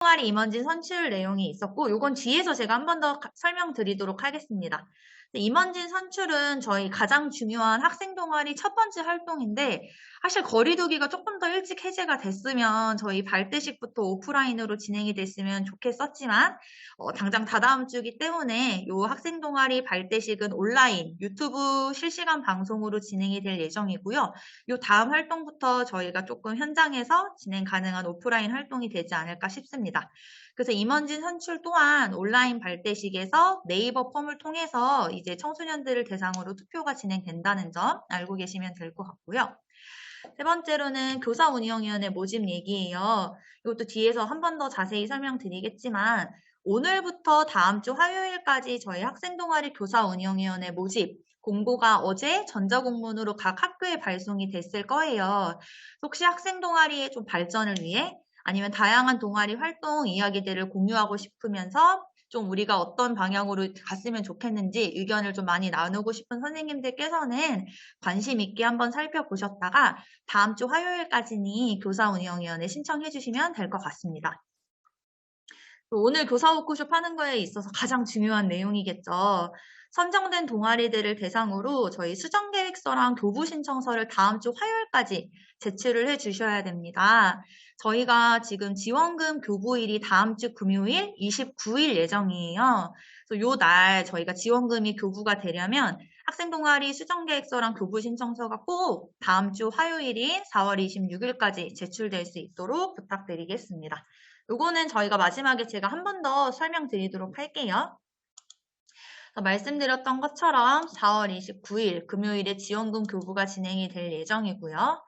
동아리 임원진 선출 내용이 있었고, 요건 뒤에서 제가 한 번 더 설명드리도록 하겠습니다. 임원진 선출은 저희 가장 중요한 학생 동아리 첫 번째 활동인데, 사실 거리두기가 조금 더 일찍 해제가 됐으면 저희 발대식부터 오프라인으로 진행이 됐으면 좋겠었지만, 당장 다다음 주기 때문에 요 학생 동아리 발대식은 온라인 유튜브 실시간 방송으로 진행이 될 예정이고요. 요 다음 활동부터 저희가 조금 현장에서 진행 가능한 오프라인 활동이 되지 않을까 싶습니다. 그래서 임원진 선출 또한 온라인 발대식에서 네이버 폼을 통해서 이제 청소년들을 대상으로 투표가 진행된다는 점 알고 계시면 될 것 같고요. 세 번째로는 교사운영위원회 모집 얘기예요. 이것도 뒤에서 한 번 더 자세히 설명드리겠지만 오늘부터 다음 주 화요일까지 저희 학생동아리 교사운영위원회 모집 공고가 어제 전자공문으로 각 학교에 발송이 됐을 거예요. 혹시 학생동아리의 좀 발전을 위해 아니면 다양한 동아리 활동 이야기들을 공유하고 싶으면서 좀 우리가 어떤 방향으로 갔으면 좋겠는지 의견을 좀 많이 나누고 싶은 선생님들께서는 관심 있게 한번 살펴보셨다가 다음 주 화요일까지니 교사운영위원회 신청해 주시면 될 것 같습니다. 오늘 교사 워크숍 하는 거에 있어서 가장 중요한 내용이겠죠. 선정된 동아리들을 대상으로 저희 수정계획서랑 교부 신청서를 다음 주 화요일까지 제출을 해 주셔야 됩니다. 저희가 지금 지원금 교부일이 다음 주 금요일 29일 예정이에요. 그래서 요 날 저희가 지원금이 교부가 되려면 학생 동아리 수정계획서랑 교부 신청서가 꼭 다음 주 화요일인 4월 26일까지 제출될 수 있도록 부탁드리겠습니다. 요거는 저희가 마지막에 제가 한 번 더 설명드리도록 할게요. 말씀드렸던 것처럼 4월 29일 금요일에 지원금 교부가 진행이 될 예정이고요.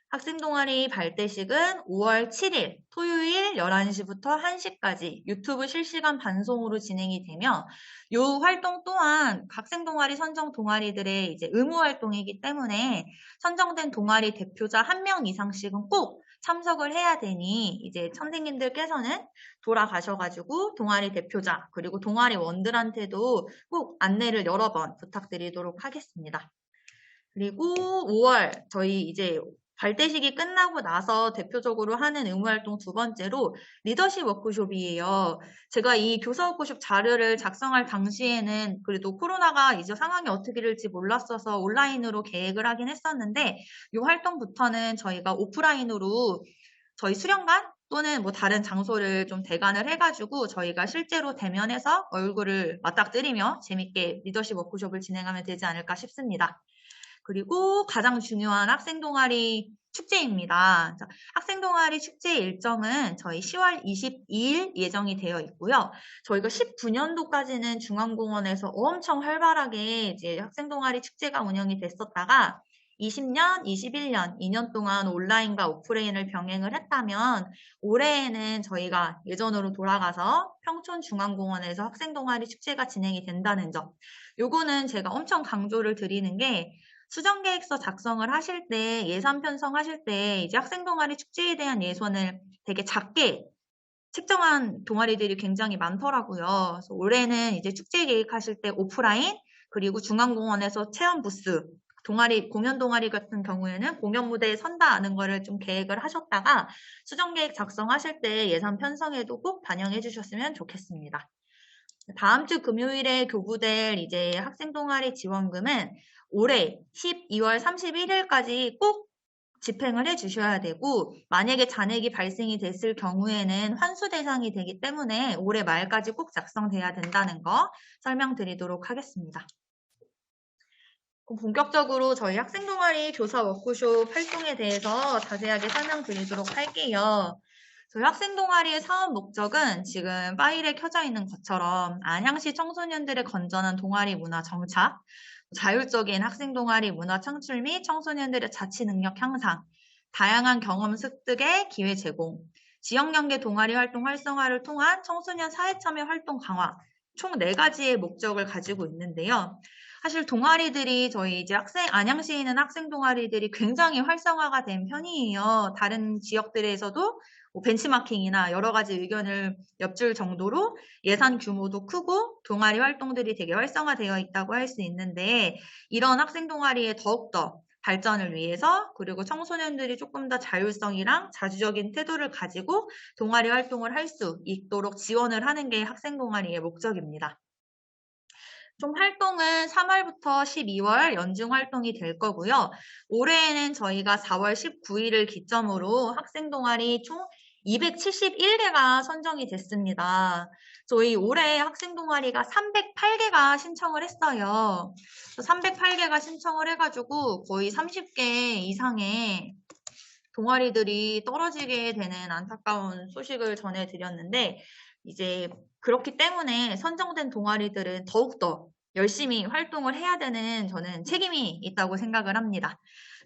학생동아리 발대식은 5월 7일 토요일 11시부터 1시까지 유튜브 실시간 방송으로 진행이 되며 이 활동 또한 학생동아리 선정 동아리들의 이제 의무 활동이기 때문에 선정된 동아리 대표자 1명 이상씩은 꼭 참석을 해야 되니 이제 선생님들께서는 돌아가셔가지고 동아리 대표자 그리고 동아리원들한테도 꼭 안내를 여러 번 부탁드리도록 하겠습니다. 그리고 5월 저희 이제 발대식이 끝나고 나서 대표적으로 하는 의무활동 두 번째로 리더십 워크숍이에요. 제가 이 교사 워크숍 자료를 작성할 당시에는 그래도 코로나가 이제 상황이 어떻게 될지 몰랐어서 온라인으로 계획을 하긴 했었는데 이 활동부터는 저희가 오프라인으로 저희 수련관 또는 뭐 다른 장소를 좀 대관을 해가지고 저희가 실제로 대면해서 얼굴을 맞닥뜨리며 재밌게 리더십 워크숍을 진행하면 되지 않을까 싶습니다. 그리고 가장 중요한 학생동아리 축제입니다. 학생동아리 축제 일정은 저희 10월 22일 예정이 되어 있고요. 저희가 19년도까지는 중앙공원에서 엄청 활발하게 이제 학생동아리 축제가 운영이 됐었다가 20년, 21년, 2년 동안 온라인과 오프라인을 병행을 했다면 올해에는 저희가 예전으로 돌아가서 평촌중앙공원에서 학생동아리 축제가 진행이 된다는 점. 요거는 제가 엄청 강조를 드리는 게 수정계획서 작성을 하실 때 예산 편성하실 때 이제 학생동아리 축제에 대한 예산을 되게 작게 책정한 동아리들이 굉장히 많더라고요. 그래서 올해는 이제 축제 계획하실 때 오프라인 그리고 중앙공원에서 체험 부스 동아리 공연 동아리 같은 경우에는 공연 무대에 선다는 거를 좀 계획을 하셨다가 수정계획 작성하실 때 예산 편성에도 꼭 반영해 주셨으면 좋겠습니다. 다음 주 금요일에 교부될 이제 학생 동아리 지원금은 올해 12월 31일까지 꼭 집행을 해 주셔야 되고 만약에 잔액이 발생이 됐을 경우에는 환수 대상이 되기 때문에 올해 말까지 꼭 작성돼야 된다는 거 설명드리도록 하겠습니다. 본격적으로 저희 학생 동아리 교사 워크숍 활동에 대해서 자세하게 설명드리도록 할게요. 저희 학생 동아리의 사업 목적은 지금 파일에 켜져 있는 것처럼 안양시 청소년들의 건전한 동아리 문화 정착, 자율적인 학생 동아리 문화 창출 및 청소년들의 자치 능력 향상, 다양한 경험 습득의 기회 제공, 지역 연계 동아리 활동 활성화를 통한 청소년 사회 참여 활동 강화, 총 4가지의 목적을 가지고 있는데요. 사실 동아리들이 저희 이제 안양시에 있는 학생 동아리들이 굉장히 활성화가 된 편이에요. 다른 지역들에서도 벤치마킹이나 여러 가지 의견을 엿줄 정도로 예산 규모도 크고 동아리 활동들이 되게 활성화되어 있다고 할 수 있는데 이런 학생 동아리에 더욱더 발전을 위해서 그리고 청소년들이 조금 더 자율성이랑 자주적인 태도를 가지고 동아리 활동을 할 수 있도록 지원을 하는 게 학생 동아리의 목적입니다. 총 활동은 3월부터 12월 연중 활동이 될 거고요. 올해에는 저희가 4월 19일을 기점으로 학생 동아리 총 271개가 선정이 됐습니다. 저희 올해 학생 동아리가 308개가 신청을 했어요. 308개가 신청을 해가지고 거의 30개 이상의 동아리들이 떨어지게 되는 안타까운 소식을 전해드렸는데 이제 그렇기 때문에 선정된 동아리들은 더욱더 열심히 활동을 해야 되는 저는 책임이 있다고 생각을 합니다.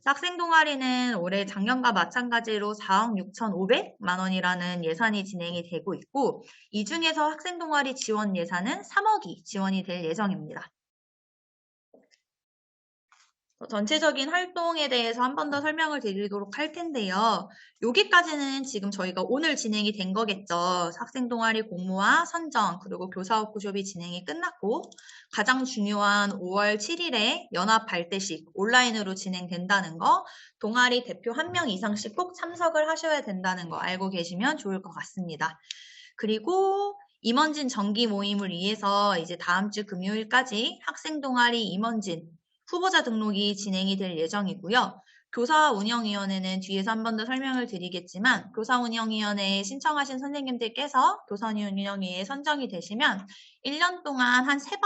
학생 동아리는 올해 작년과 마찬가지로 4억 6,500만 원이라는 예산이 진행이 되고 있고 이 중에서 학생 동아리 지원 예산은 3억이 지원이 될 예정입니다. 전체적인 활동에 대해서 한 번 더 설명을 드리도록 할 텐데요. 여기까지는 지금 저희가 오늘 진행이 된 거겠죠. 학생 동아리 공모와 선정 그리고 교사 워크숍이 진행이 끝났고 가장 중요한 5월 7일에 연합 발대식 온라인으로 진행된다는 거, 동아리 대표 1명 이상씩 꼭 참석을 하셔야 된다는 거 알고 계시면 좋을 것 같습니다. 그리고 임원진 정기 모임을 위해서 이제 다음 주 금요일까지 학생 동아리 임원진 후보자 등록이 진행이 될 예정이고요. 교사운영위원회는 뒤에서 한 번 더 설명을 드리겠지만 교사운영위원회에 신청하신 선생님들께서 교사운영위에 선정이 되시면 1년 동안 한 3번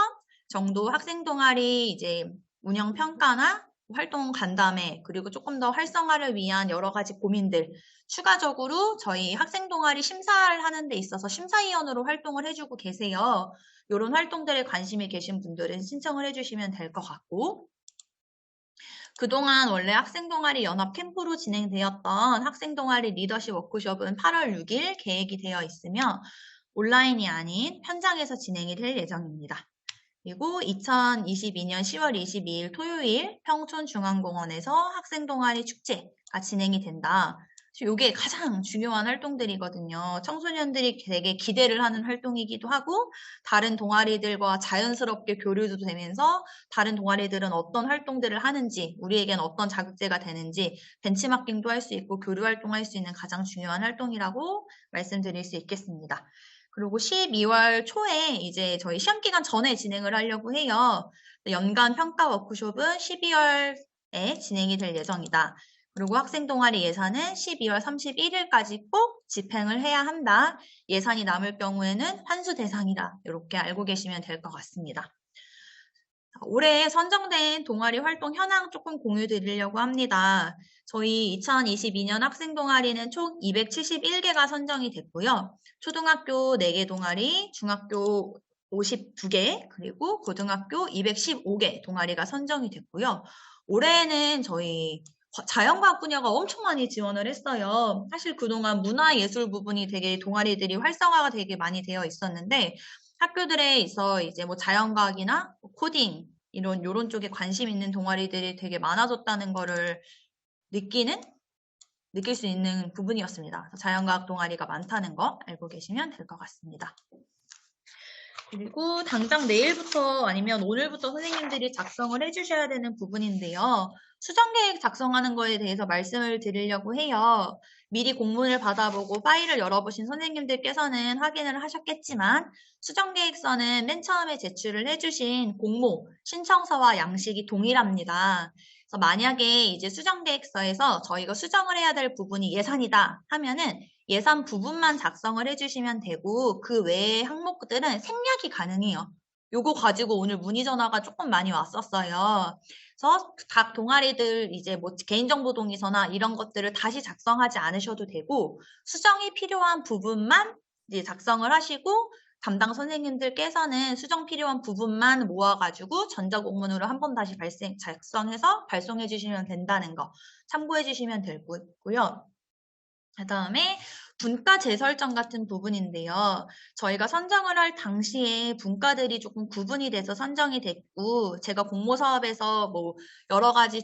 정도 학생 동아리 이제 운영 평가나 활동 간담회 그리고 조금 더 활성화를 위한 여러 가지 고민들 추가적으로 저희 학생 동아리 심사를 하는 데 있어서 심사위원으로 활동을 해주고 계세요. 이런 활동들에 관심이 계신 분들은 신청을 해주시면 될 것 같고 그동안 원래 학생 동아리 연합 캠프로 진행되었던 학생 동아리 리더십 워크숍은 8월 6일 계획이 되어 있으며 온라인이 아닌 현장에서 진행이 될 예정입니다. 그리고 2022년 10월 22일 토요일 평촌중앙공원에서 학생 동아리 축제가 진행이 된다. 이게 가장 중요한 활동들이거든요. 청소년들이 되게 기대를 하는 활동이기도 하고 다른 동아리들과 자연스럽게 교류도 되면서 다른 동아리들은 어떤 활동들을 하는지 우리에겐 어떤 자극제가 되는지 벤치마킹도 할 수 있고 교류 활동할 수 있는 가장 중요한 활동이라고 말씀드릴 수 있겠습니다. 그리고 12월 초에 이제 저희 시험 기간 전에 진행을 하려고 해요. 연간 평가 워크숍은 12월에 진행이 될 예정이다. 그리고 학생 동아리 예산은 12월 31일까지 꼭 집행을 해야 한다. 예산이 남을 경우에는 환수 대상이다. 이렇게 알고 계시면 될 것 같습니다. 올해 선정된 동아리 활동 현황 조금 공유 드리려고 합니다. 저희 2022년 학생 동아리는 총 271개가 선정이 됐고요. 초등학교 4개 동아리, 중학교 52개, 그리고 고등학교 215개 동아리가 선정이 됐고요. 올해는 저희 자연과학 분야가 엄청 많이 지원을 했어요. 사실 그동안 문화예술 부분이 되게 동아리들이 활성화가 되게 많이 되어 있었는데 학교들에 있어 이제 뭐 자연과학이나 코딩 요런 쪽에 관심 있는 동아리들이 되게 많아졌다는 거를 느낄 수 있는 부분이었습니다. 자연과학 동아리가 많다는 거 알고 계시면 될 것 같습니다. 그리고 당장 내일부터 아니면 오늘부터 선생님들이 작성을 해주셔야 되는 부분인데요. 수정계획 작성하는 거에 대해서 말씀을 드리려고 해요. 미리 공문을 받아보고 파일을 열어보신 선생님들께서는 확인을 하셨겠지만 수정계획서는 맨 처음에 제출을 해주신 공모, 신청서와 양식이 동일합니다. 그래서 만약에 이제 수정계획서에서 저희가 수정을 해야 될 부분이 예산이다 하면은 예산 부분만 작성을 해주시면 되고 그 외의 항목들은 생략이 가능해요. 요거 가지고 오늘 문의 전화가 조금 많이 왔었어요. 그래서 각 동아리들 이제 뭐 개인정보 동의서나 이런 것들을 다시 작성하지 않으셔도 되고 수정이 필요한 부분만 이제 작성을 하시고 담당 선생님들께서는 수정 필요한 부분만 모아가지고 전자공문으로 한 번 다시 작성해서 발송해 주시면 된다는 거 참고해 주시면 될 거고요. 그 다음에 분과 재설정 같은 부분인데요. 저희가 선정을 할 당시에 분과들이 조금 구분이 돼서 선정이 됐고 제가 공모사업에서 뭐 여러 가지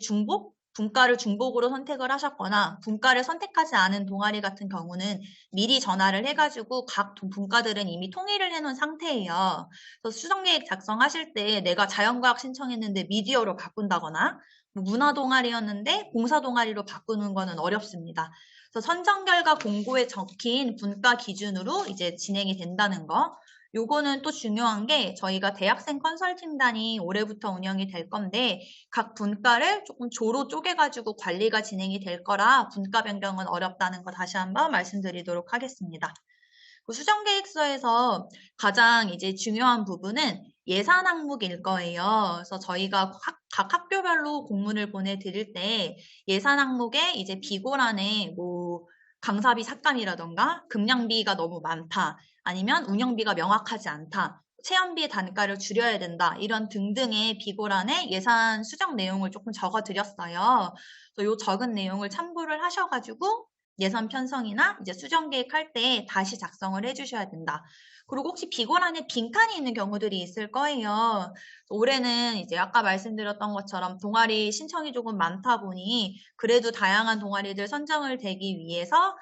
분과를 중복으로 선택을 하셨거나 분과를 선택하지 않은 동아리 같은 경우는 미리 전화를 해가지고 각 분과들은 이미 통일을 해놓은 상태예요. 그래서 수정계획 작성하실 때 내가 자연과학 신청했는데 미디어로 바꾼다거나 문화 동아리였는데 봉사 동아리로 바꾸는 거는 어렵습니다. 그래서 선정 결과 공고에 적힌 분과 기준으로 이제 진행이 된다는 거. 요거는 또 중요한 게 저희가 대학생 컨설팅단이 올해부터 운영이 될 건데 각 분과를 조금 조로 쪼개가지고 관리가 진행이 될 거라 분과 변경은 어렵다는 거 다시 한번 말씀드리도록 하겠습니다. 수정계획서에서 가장 이제 중요한 부분은 예산 항목일 거예요. 그래서 저희가 각 학교별로 공문을 보내드릴 때 예산 항목에 이제 비고란에 뭐 강사비 삭감이라던가 급량비가 너무 많다. 아니면 운영비가 명확하지 않다. 체험비의 단가를 줄여야 된다. 이런 등등의 비고란에 예산 수정 내용을 조금 적어드렸어요. 그래서 이 적은 내용을 참고를 하셔가지고 예산 편성이나 이제 수정 계획할 때 다시 작성을 해주셔야 된다. 그리고 혹시 비고란에 빈칸이 있는 경우들이 있을 거예요. 올해는 이제 아까 말씀드렸던 것처럼 동아리 신청이 조금 많다 보니 그래도 다양한 동아리들 선정을 되기 위해서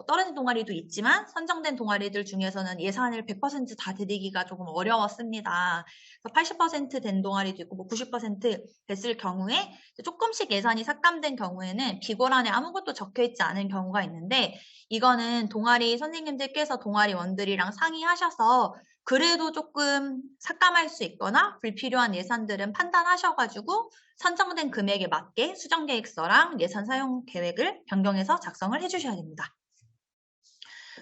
떨어진 동아리도 있지만 선정된 동아리들 중에서는 예산을 100% 다 드리기가 조금 어려웠습니다. 80% 된 동아리도 있고 뭐 90% 됐을 경우에 조금씩 예산이 삭감된 경우에는 비고란에 아무것도 적혀있지 않은 경우가 있는데 이거는 동아리 선생님들께서 동아리원들이랑 상의하셔서 그래도 조금 삭감할 수 있거나 불필요한 예산들은 판단하셔가지고 선정된 금액에 맞게 수정계획서랑 예산 사용 계획을 변경해서 작성을 해주셔야 됩니다.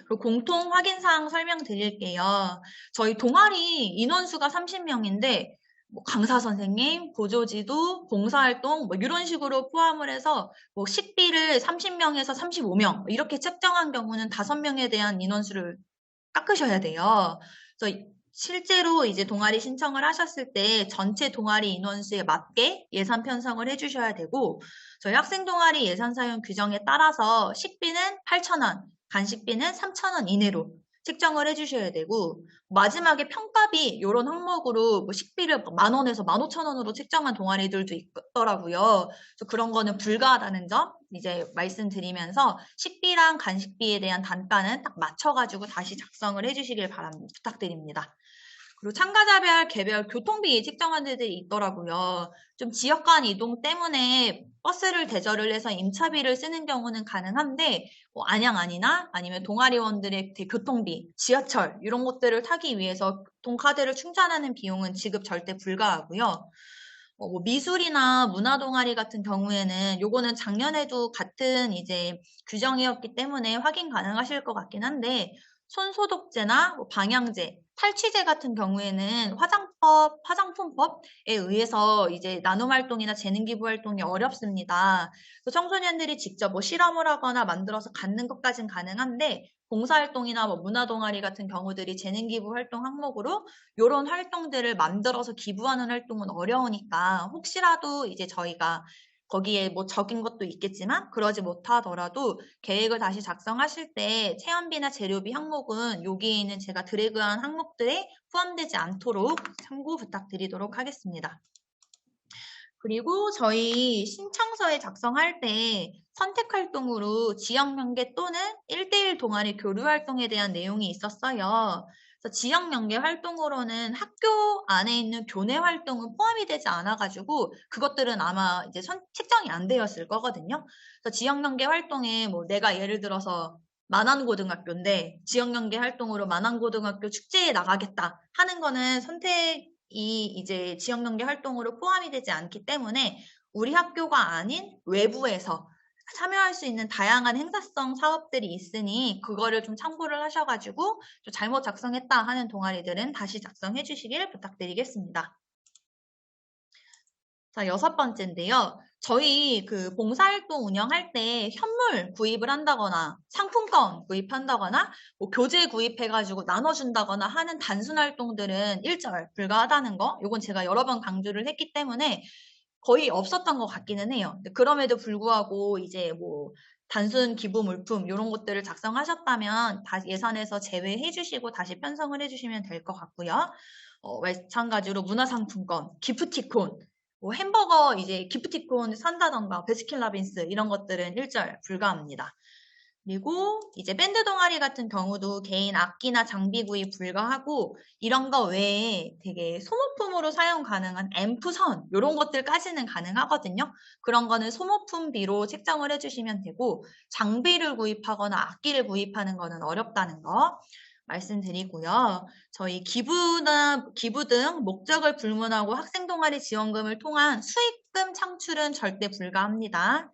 그리고 공통 확인사항 설명드릴게요. 저희 동아리 인원수가 30명인데 뭐 강사 선생님, 보조지도, 봉사활동 뭐 이런 식으로 포함을 해서 뭐 식비를 30명에서 35명 이렇게 책정한 경우는 5명에 대한 인원수를 깎으셔야 돼요. 그래서 실제로 이제 동아리 신청을 하셨을 때 전체 동아리 인원수에 맞게 예산 편성을 해주셔야 되고 저희 학생 동아리 예산 사용 규정에 따라서 식비는 8,000원, 간식비는 3,000원 이내로 책정을 해주셔야 되고 마지막에 평가비 이런 항목으로 뭐 식비를 10,000원에서 15,000원으로 책정한 동아리들도 있더라고요. 그래서 그런 거는 불가하다는 점 이제 말씀드리면서 식비랑 간식비에 대한 단가는 딱 맞춰가지고 다시 작성을 해주시길 부탁드립니다. 그리고 참가자별 개별 교통비 책정한 데들이 있더라고요. 좀 지역 간 이동 때문에 버스를 대절을 해서 임차비를 쓰는 경우는 가능한데 뭐 안양안이나 아니면 동아리원들의 교통비, 지하철 이런 것들을 타기 위해서 교통카드를 충전하는 비용은 지급 절대 불가하고요. 뭐 미술이나 문화 동아리 같은 경우에는 요거는 작년에도 같은 이제 규정이었기 때문에 확인 가능하실 것 같긴 한데 손소독제나 뭐 방향제, 탈취제 같은 경우에는 화장품법에 의해서 이제 나눔 활동이나 재능 기부 활동이 어렵습니다. 청소년들이 직접 뭐 실험을 하거나 만들어서 갖는 것까진 가능한데 봉사활동이나 뭐 문화동아리 같은 경우들이 재능 기부 활동 항목으로 이런 활동들을 만들어서 기부하는 활동은 어려우니까 혹시라도 이제 저희가 거기에 뭐 적인 것도 있겠지만 그러지 못하더라도 계획을 다시 작성하실 때 체험비나 재료비 항목은 여기에 있는 제가 드래그한 항목들에 포함되지 않도록 참고 부탁드리도록 하겠습니다. 그리고 저희 신청서에 작성할 때 선택활동으로 지역연계 또는 1대1 동아리 교류활동에 대한 내용이 있었어요. 그래서 지역연계 활동으로는 학교 안에 있는 교내 활동은 포함이 되지 않아가지고 그것들은 아마 이제 책정이 안 되었을 거거든요. 그래서 지역연계 활동에 뭐 내가 예를 들어서 만안고등학교인데 지역연계 활동으로 만안고등학교 축제에 나가겠다 하는 거는 이 이제 지역연계 활동으로 포함이 되지 않기 때문에 우리 학교가 아닌 외부에서 참여할 수 있는 다양한 행사성 사업들이 있으니 그거를 좀 참고를 하셔가지고 좀 잘못 작성했다 하는 동아리들은 다시 작성해 주시길 부탁드리겠습니다. 자, 6번째인데요. 저희 그 봉사활동 운영할 때 현물 구입을 한다거나 상품권 구입한다거나 뭐 교재 구입해가지고 나눠준다거나 하는 단순 활동들은 1절 불가하다는 거 이건 제가 여러 번 강조를 했기 때문에 거의 없었던 것 같기는 해요. 그럼에도 불구하고 이제 뭐 단순 기부 물품 이런 것들을 작성하셨다면 다시 예산에서 제외해 주시고 다시 편성을 해주시면 될 것 같고요. 마찬가지로 문화상품권, 기프티콘 뭐 햄버거 이제 기프티콘 산다던가 베스킨라빈스 이런 것들은 1절 불가합니다. 그리고 이제 밴드 동아리 같은 경우도 개인 악기나 장비 구입 불가하고 이런 거 외에 되게 소모품으로 사용 가능한 앰프선 이런 것들까지는 가능하거든요. 그런 거는 소모품비로 책정을 해주시면 되고 장비를 구입하거나 악기를 구입하는 거는 어렵다는 거 말씀드리고요. 저희 기부 등 목적을 불문하고 학생 동아리 지원금을 통한 수익금 창출은 절대 불가합니다.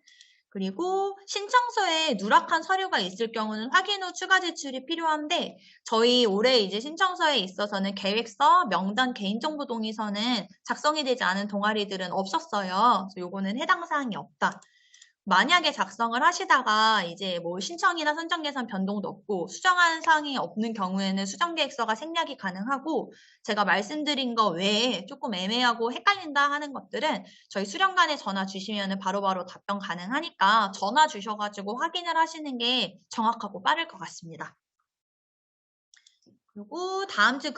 그리고 신청서에 누락한 서류가 있을 경우는 확인 후 추가 제출이 필요한데 저희 올해 이제 신청서에 있어서는 계획서, 명단, 개인정보 동의서는 작성이 되지 않은 동아리들은 없었어요. 그래서 요거는 해당 사항이 없다. 만약에 작성을 하시다가 이제 뭐 신청이나 선정 예산 변동도 없고 수정하는 사항이 없는 경우에는 수정 계획서가 생략이 가능하고 제가 말씀드린 거 외에 조금 애매하고 헷갈린다 하는 것들은 저희 수련관에 전화 주시면 바로바로 답변 가능하니까 전화 주셔가지고 확인을 하시는 게 정확하고 빠를 것 같습니다. 그리고 다음 주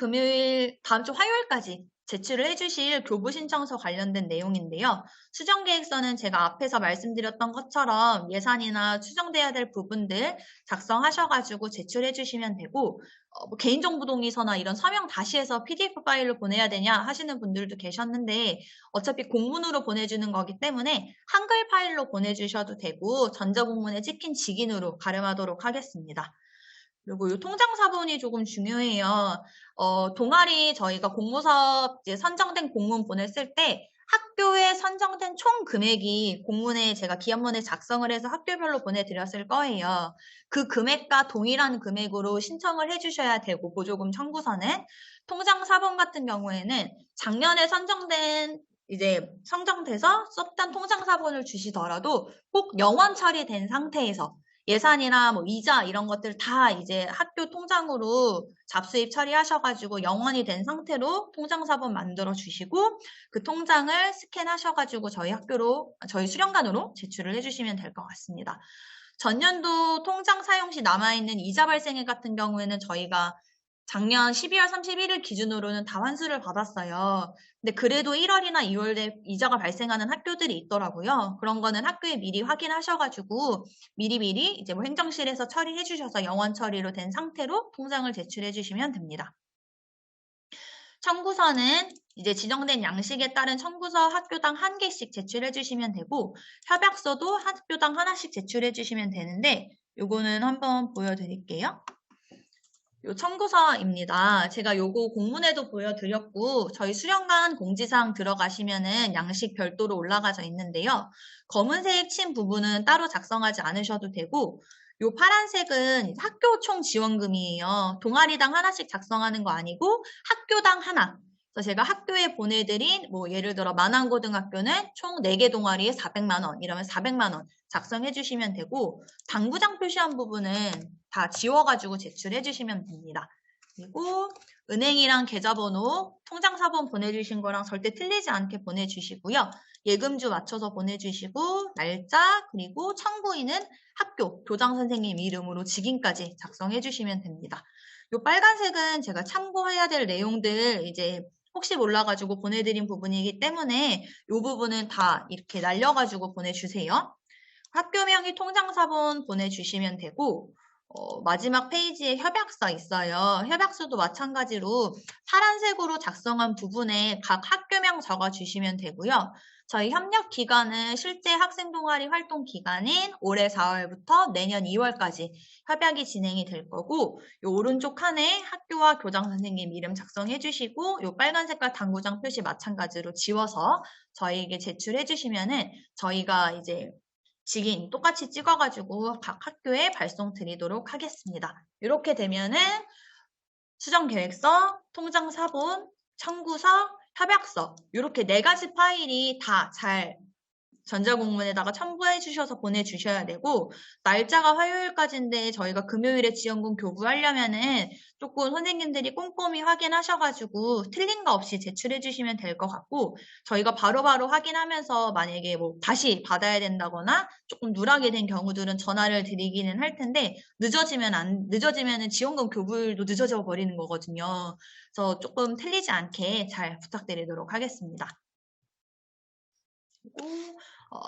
화요일까지 제출을 해주실 교부 신청서 관련된 내용인데요. 수정계획서는 제가 앞에서 말씀드렸던 것처럼 예산이나 수정돼야 될 부분들 작성하셔가지고 제출해 주시면 되고 뭐 개인정보 동의서나 이런 서명 다시 해서 PDF 파일로 보내야 되냐 하시는 분들도 계셨는데 어차피 공문으로 보내주는 거기 때문에 한글 파일로 보내주셔도 되고 전자공문에 찍힌 직인으로 가름하도록 하겠습니다. 그리고 이 통장사본이 조금 중요해요. 동아리 저희가 공모사업 이제 선정된 공문 보냈을 때 학교에 선정된 총 금액이 공문에 제가 기한문에 작성을 해서 학교별로 보내드렸을 거예요. 그 금액과 동일한 금액으로 신청을 해주셔야 되고 보조금 청구서는 통장사본 같은 경우에는 작년에 선정돼서 썼던 통장사본을 주시더라도 꼭 영원 처리된 상태에서 예산이나 뭐 이자 이런 것들 다 이제 학교 통장으로 잡수입 처리하셔가지고 영원이 된 상태로 통장사본 만들어 주시고 그 통장을 스캔하셔가지고 저희 수련관으로 제출을 해주시면 될 것 같습니다. 전년도 통장 사용 시 남아있는 이자 발생액 같은 경우에는 저희가 작년 12월 31일 기준으로는 다 환수를 받았어요. 근데 그래도 1월이나 2월에 이자가 발생하는 학교들이 있더라고요. 그런 거는 학교에 미리 확인하셔가지고 미리미리 이제 뭐 행정실에서 처리해 주셔서 영원 처리로 된 상태로 통장을 제출해 주시면 됩니다. 청구서는 이제 지정된 양식에 따른 청구서 학교당 1개씩 제출해 주시면 되고 협약서도 학교당 하나씩 제출해 주시면 되는데 요거는 한번 보여드릴게요. 요 청구서입니다. 제가 요거 공문에도 보여드렸고 저희 수련관 공지사항 들어가시면은 양식 별도로 올라가져 있는데요. 검은색 친 부분은 따로 작성하지 않으셔도 되고 요 파란색은 학교 총 지원금이에요. 동아리당 하나씩 작성하는 거 아니고 학교당 하나. 그래서 제가 학교에 보내드린 뭐 예를 들어 만안고등학교는 총 4개 동아리에 400만 원 이러면 400만 원 작성해 주시면 되고 당구장 표시한 부분은 다 지워가지고 제출해 주시면 됩니다. 그리고 은행이랑 계좌번호, 통장사본 보내주신 거랑 절대 틀리지 않게 보내주시고요. 예금주 맞춰서 보내주시고 날짜 그리고 청구인은 학교, 교장선생님 이름으로 직인까지 작성해 주시면 됩니다. 이 빨간색은 제가 참고해야 될 내용들 이제 혹시 몰라가지고 보내드린 부분이기 때문에 이 부분은 다 이렇게 날려가지고 보내주세요. 학교명이 통장사본 보내주시면 되고 마지막 페이지에 협약서 있어요. 협약서도 마찬가지로 파란색으로 작성한 부분에 각 학교명 적어주시면 되고요. 저희 협력 기간은 실제 학생 동아리 활동 기간인 올해 4월부터 내년 2월까지 협약이 진행이 될 거고 이 오른쪽 칸에 학교와 교장 선생님 이름 작성해 주시고 이 빨간 색깔 당구장 표시 마찬가지로 지워서 저희에게 제출해 주시면은 저희가 이제 직인 똑같이 찍어가지고 각 학교에 발송 드리도록 하겠습니다. 이렇게 되면은 수정계획서, 통장사본, 청구서, 협약서 이렇게 4가지 파일이 다 잘 전자공문에다가 첨부해 주셔서 보내주셔야 되고 날짜가 화요일까지인데 저희가 금요일에 지원금 교부하려면은 조금 선생님들이 꼼꼼히 확인하셔가지고 틀린 거 없이 제출해 주시면 될 것 같고 저희가 바로바로 확인하면서 만약에 뭐 다시 받아야 된다거나 조금 누락이 된 경우들은 전화를 드리기는 할 텐데 늦어지면은 지원금 교부일도 늦어져 버리는 거거든요. 그래서 조금 틀리지 않게 잘 부탁드리도록 하겠습니다.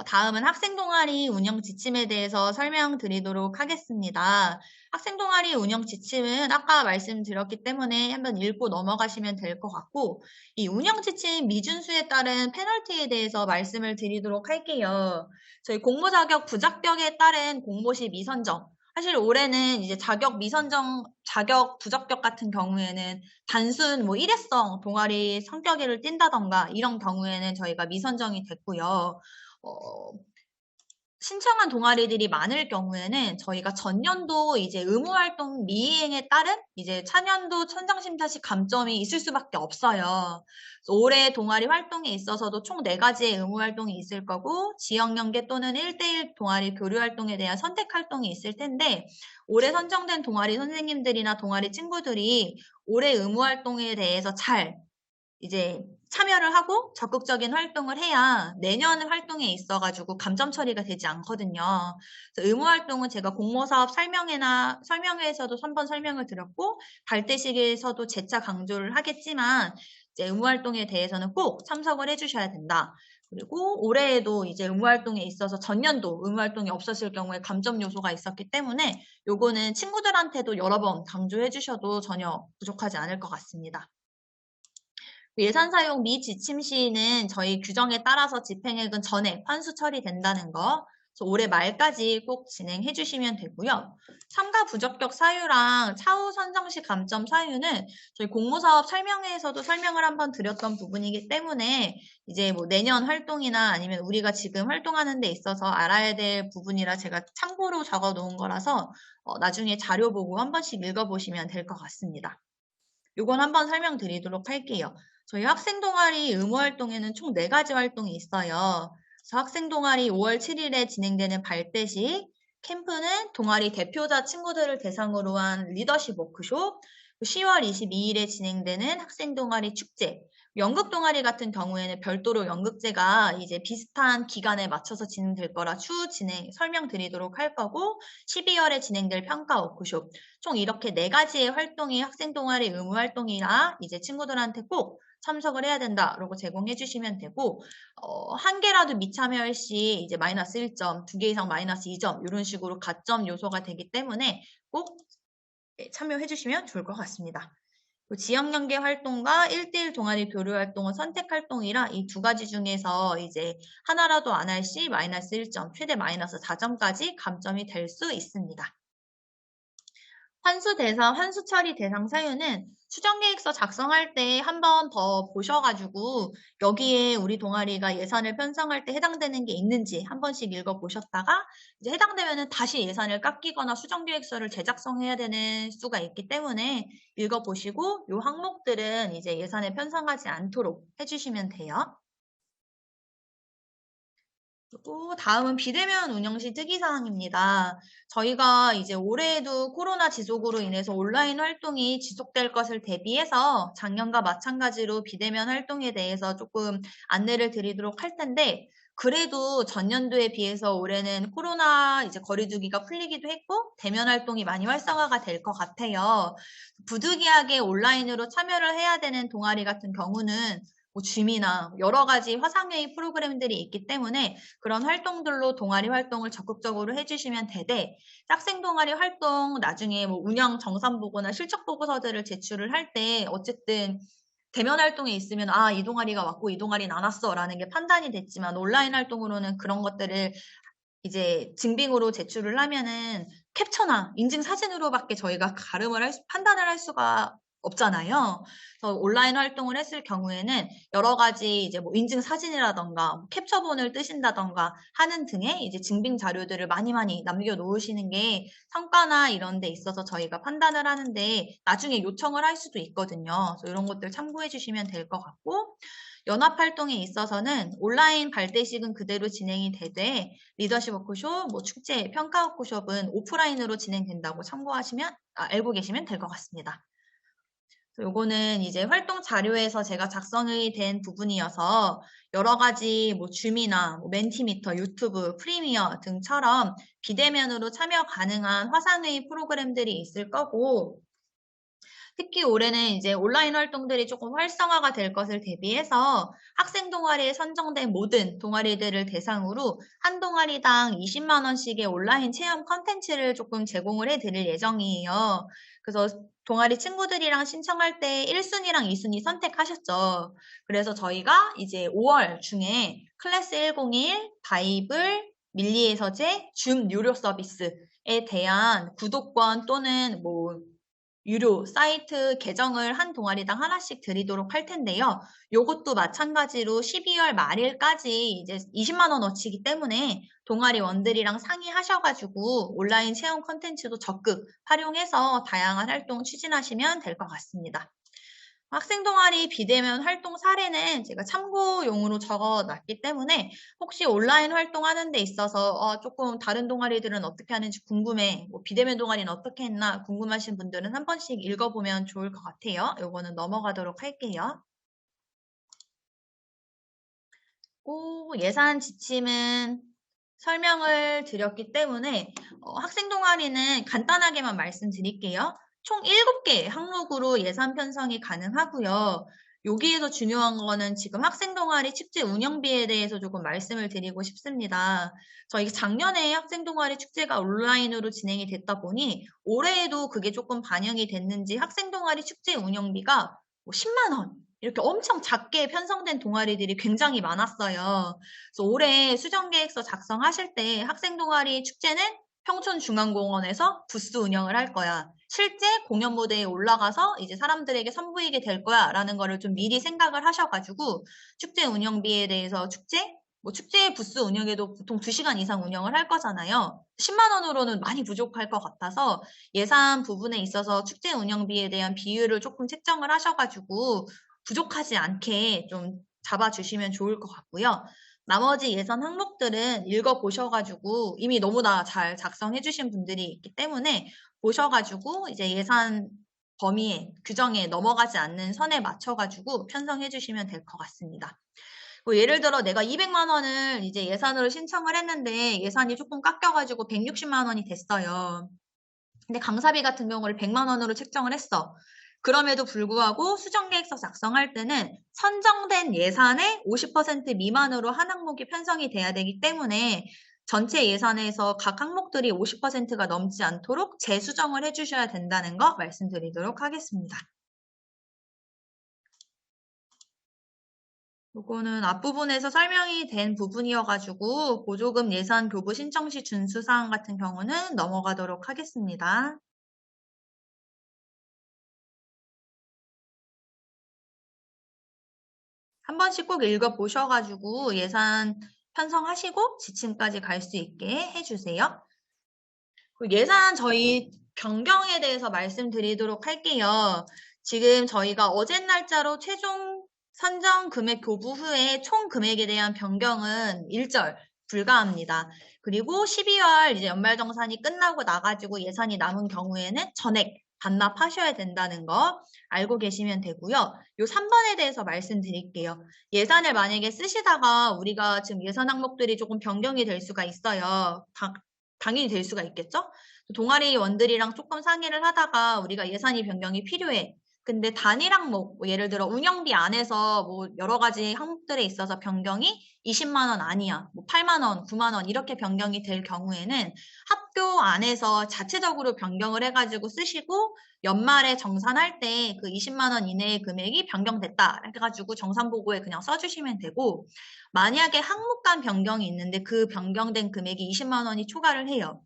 다음은 학생 동아리 운영 지침에 대해서 설명드리도록 하겠습니다. 학생 동아리 운영 지침은 아까 말씀드렸기 때문에 한번 읽고 넘어가시면 될 것 같고, 이 운영 지침 미준수에 따른 페널티에 대해서 말씀을 드리도록 할게요. 저희 공모 자격 부적격에 따른 공모시 미선정, 사실 올해는 이제 자격 미선정, 자격 부적격 같은 경우에는 단순 뭐 일회성 동아리 성격을 띈다던가 이런 경우에는 저희가 미선정이 됐고요. 신청한 동아리들이 많을 경우에는 저희가 전년도 이제 의무활동 미이행에 따른 이제 차년도 천장심사시 감점이 있을 수밖에 없어요. 올해 동아리 활동에 있어서도 총 4가지의 의무활동이 있을 거고 지역연계 또는 1대1 동아리 교류활동에 대한 선택활동이 있을 텐데 올해 선정된 동아리 선생님들이나 동아리 친구들이 올해 의무활동에 대해서 잘 이제 참여를 하고 적극적인 활동을 해야 내년 활동에 있어가지고 감점 처리가 되지 않거든요. 그래서 의무 활동은 제가 공모사업 설명회에서도 한번 설명을 드렸고 발대식에서도 재차 강조를 하겠지만 이제 의무 활동에 대해서는 꼭 참석을 해주셔야 된다. 그리고 올해에도 이제 의무 활동에 있어서 전년도 의무 활동이 없었을 경우에 감점 요소가 있었기 때문에 요거는 친구들한테도 여러 번 강조해 주셔도 전혀 부족하지 않을 것 같습니다. 예산 사용 미지침 시는 저희 규정에 따라서 집행액은 전액 환수 처리된다는 거. 그래서 올해 말까지 꼭 진행해 주시면 되고요. 참가 부적격 사유랑 차후 선정 시 감점 사유는 저희 공모사업 설명회에서도 설명을 한번 드렸던 부분이기 때문에 이제 뭐 내년 활동이나 아니면 우리가 지금 활동하는 데 있어서 알아야 될 부분이라 제가 참고로 적어 놓은 거라서 나중에 자료 보고 한 번씩 읽어보시면 될 것 같습니다. 이건 한번 설명드리도록 할게요. 저희 학생 동아리 의무 활동에는 총 4가지 활동이 있어요. 그래서 학생 동아리 5월 7일에 진행되는 발대식, 캠프는 동아리 대표자 친구들을 대상으로 한 리더십 워크숍, 10월 22일에 진행되는 학생 동아리 축제, 연극 동아리 같은 경우에는 별도로 연극제가 이제 비슷한 기간에 맞춰서 진행될 거라 추후 설명드리도록 할 거고 12월에 진행될 평가 워크숍 총 이렇게 4가지의 활동이 학생 동아리 의무 활동이라 이제 친구들한테 꼭 참석을 해야 된다라고 제공해 주시면 되고 한 개라도 미참여할 시 이제 마이너스 1점, 2개 이상 마이너스 2점 이런 식으로 가점 요소가 되기 때문에 꼭 참여해 주시면 좋을 것 같습니다. 지역연계 활동과 1대1 동아리 교류 활동은 선택 활동이라 이 2가지 중에서 이제 하나라도 안 할 시 마이너스 1점, 최대 마이너스 4점까지 감점이 될 수 있습니다. 환수 대상, 환수 처리 대상 사유는 수정계획서 작성할 때 한 번 더 보셔가지고 여기에 우리 동아리가 예산을 편성할 때 해당되는 게 있는지 한 번씩 읽어보셨다가 이제 해당되면은 다시 예산을 깎이거나 수정계획서를 재작성해야 되는 수가 있기 때문에 읽어보시고 이 항목들은 이제 예산에 편성하지 않도록 해주시면 돼요. 그리고 다음은 비대면 운영 시 특이사항입니다. 저희가 이제 올해에도 코로나 지속으로 인해서 온라인 활동이 지속될 것을 대비해서 작년과 마찬가지로 비대면 활동에 대해서 조금 안내를 드리도록 할 텐데 그래도 전년도에 비해서 올해는 코로나 이제 거리두기가 풀리기도 했고 대면 활동이 많이 활성화가 될 것 같아요. 부득이하게 온라인으로 참여를 해야 되는 동아리 같은 경우는 뭐 줌이나 여러 가지 화상회의 프로그램들이 있기 때문에 그런 활동들로 동아리 활동을 적극적으로 해주시면 되되 학생 동아리 활동 나중에 뭐 운영 정산 보고나 실적 보고서들을 제출을 할 때 어쨌든 대면 활동에 있으면 이 동아리가 왔고 이 동아리는 안 왔어 라는 게 판단이 됐지만 온라인 활동으로는 그런 것들을 이제 증빙으로 제출을 하면은 캡처나 인증 사진으로밖에 저희가 판단을 할 수가 없잖아요. 그래서 온라인 활동을 했을 경우에는 여러 가지 이제 뭐 인증 사진이라던가 캡처본을 뜨신다던가 하는 등의 이제 증빙 자료들을 많이 남겨 놓으시는 게 성과나 이런 데 있어서 저희가 판단을 하는데 나중에 요청을 할 수도 있거든요. 그래서 이런 것들 참고해 주시면 될 것 같고 연합활동에 있어서는 온라인 발대식은 그대로 진행이 되되 리더십 워크숍, 뭐 축제, 평가 워크숍은 오프라인으로 진행된다고 알고 계시면 될 것 같습니다. 요거는 이제 활동 자료에서 제가 작성이 된 부분이어서 여러 가지 뭐 줌이나 뭐 멘티미터, 유튜브, 프리미어 등처럼 비대면으로 참여 가능한 화상회의 프로그램들이 있을 거고 특히 올해는 이제 온라인 활동들이 조금 활성화가 될 것을 대비해서 학생 동아리에 선정된 모든 동아리들을 대상으로 한 동아리당 20만 원씩의 온라인 체험 컨텐츠를 조금 제공을 해드릴 예정이에요. 그래서 동아리 친구들이랑 신청할 때 1순위랑 2순위 선택하셨죠. 그래서 저희가 이제 5월 중에 클래스 101, 바이블, 밀리의 서재, 줌 유료 서비스에 대한 구독권 또는 뭐 유료 사이트 계정을 한 동아리당 하나씩 드리도록 할 텐데요. 요것도 마찬가지로 12월 말일까지 이제 20만 원어치이기 때문에 동아리원들이랑 상의하셔가지고 온라인 체험 컨텐츠도 적극 활용해서 다양한 활동 추진하시면 될 것 같습니다. 학생 동아리 비대면 활동 사례는 제가 참고용으로 적어놨기 때문에 혹시 온라인 활동하는 데 있어서 조금 다른 동아리들은 어떻게 하는지 궁금해, 뭐 비대면 동아리는 어떻게 했나 궁금하신 분들은 한 번씩 읽어보면 좋을 것 같아요. 요거는 넘어가도록 할게요. 예산 지침은 설명을 드렸기 때문에 학생 동아리는 간단하게만 말씀드릴게요. 총 7개 항목으로 예산 편성이 가능하고요. 여기에서 중요한 거는 지금 학생 동아리 축제 운영비에 대해서 조금 말씀을 드리고 싶습니다. 저희 작년에 학생 동아리 축제가 온라인으로 진행이 됐다 보니 올해에도 그게 조금 반영이 됐는지 학생 동아리 축제 운영비가 10만 원 이렇게 엄청 작게 편성된 동아리들이 굉장히 많았어요. 그래서 올해 수정계획서 작성하실 때 학생 동아리 축제는 평촌중앙공원에서 부스 운영을 할 거야. 실제 공연 무대에 올라가서 이제 사람들에게 선보이게 될 거야 라는 거를 좀 미리 생각을 하셔가지고 축제 운영비에 대해서 축제 부스 운영에도 보통 2시간 이상 운영을 할 거잖아요. 10만 원으로는 많이 부족할 것 같아서 예산 부분에 있어서 축제 운영비에 대한 비율을 조금 책정을 하셔가지고 부족하지 않게 좀 잡아주시면 좋을 것 같고요. 나머지 예산 항목들은 읽어보셔가지고 이미 너무나 잘 작성해주신 분들이 있기 때문에 보셔가지고 이제 예산 범위에, 규정에 넘어가지 않는 선에 맞춰가지고 편성해주시면 될 것 같습니다. 뭐 예를 들어 내가 200만 원을 이제 예산으로 신청을 했는데 예산이 조금 깎여가지고 160만 원이 됐어요. 근데 강사비 같은 경우를 100만 원으로 책정을 했어. 그럼에도 불구하고 수정계획서 작성할 때는 선정된 예산의 50% 미만으로 한 항목이 편성이 돼야 되기 때문에 전체 예산에서 각 항목들이 50%가 넘지 않도록 재수정을 해주셔야 된다는 거 말씀드리도록 하겠습니다. 이거는 앞부분에서 설명이 된 부분이어가지고 보조금 예산 교부 신청 시 준수사항 같은 경우는 넘어가도록 하겠습니다. 한 번씩 꼭 읽어보셔가지고 예산 편성하시고 지침까지 갈 수 있게 해주세요. 예산 저희 변경에 대해서 말씀드리도록 할게요. 지금 저희가 어제 날짜로 최종 선정 금액 교부 후에 총 금액에 대한 변경은 1절 불가합니다. 그리고 12월 이제 연말정산이 끝나고 나가지고 예산이 남은 경우에는 전액 반납하셔야 된다는 거 알고 계시면 되고요. 요 3번에 대해서 말씀드릴게요. 예산을 만약에 쓰시다가 우리가 지금 예산 항목들이 조금 변경이 될 수가 있어요. 당연히 될 수가 있겠죠? 동아리 원들이랑 조금 상의를 하다가 우리가 예산이 변경이 필요해. 근데 단일 항목, 뭐 예를 들어 운영비 안에서 뭐 여러 가지 항목들에 있어서 변경이 20만 원 아니야. 뭐 8만 원, 9만 원 이렇게 변경이 될 경우에는 학교 안에서 자체적으로 변경을 해가지고 쓰시고 연말에 정산할 때 그 20만 원 이내의 금액이 변경됐다. 해가지고 정산보고에 그냥 써주시면 되고 만약에 항목 간 변경이 있는데 그 변경된 금액이 20만 원이 초과를 해요.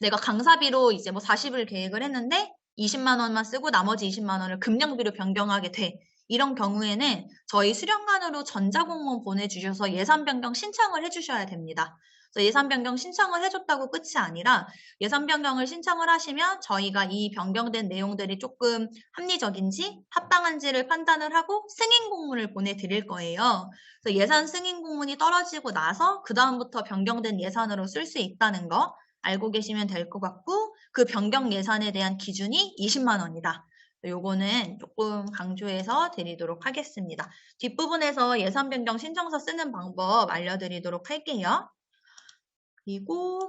내가 강사비로 이제 뭐 40을 계획을 했는데 20만 원만 쓰고 나머지 20만 원을 급량비로 변경하게 돼. 이런 경우에는 저희 수련관으로 전자공문 보내주셔서 예산 변경 신청을 해주셔야 됩니다. 그래서 예산 변경 신청을 해줬다고 끝이 아니라 예산 변경을 신청을 하시면 저희가 이 변경된 내용들이 조금 합리적인지 합당한지를 판단을 하고 승인 공문을 보내드릴 거예요. 그래서 예산 승인 공문이 떨어지고 나서 그 다음부터 변경된 예산으로 쓸 수 있다는 거 알고 계시면 될 것 같고 그 변경 예산에 대한 기준이 20만 원이다. 요거는 조금 강조해서 드리도록 하겠습니다. 뒷부분에서 예산 변경 신청서 쓰는 방법 알려드리도록 할게요. 그리고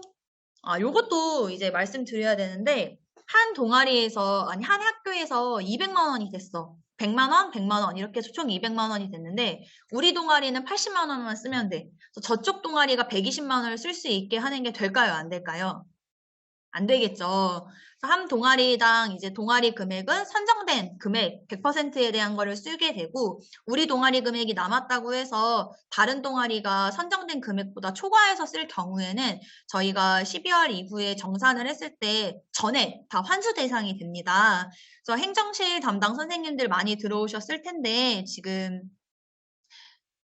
요것도 이제 말씀드려야 되는데 한 동아리에서, 아니, 한 학교에서 200만 원이 됐어. 100만 원, 100만 원 이렇게 해서 총 200만 원이 됐는데 우리 동아리는 80만 원만 쓰면 돼. 저쪽 동아리가 120만 원을 쓸 수 있게 하는 게 될까요? 안 될까요? 안 되겠죠. 한 동아리당 이제 동아리 금액은 선정된 금액 100%에 대한 거를 쓰게 되고 우리 동아리 금액이 남았다고 해서 다른 동아리가 선정된 금액보다 초과해서 쓸 경우에는 저희가 12월 이후에 정산을 했을 때 전액 다 환수 대상이 됩니다. 그래서 행정실 담당 선생님들 많이 들어오셨을 텐데 지금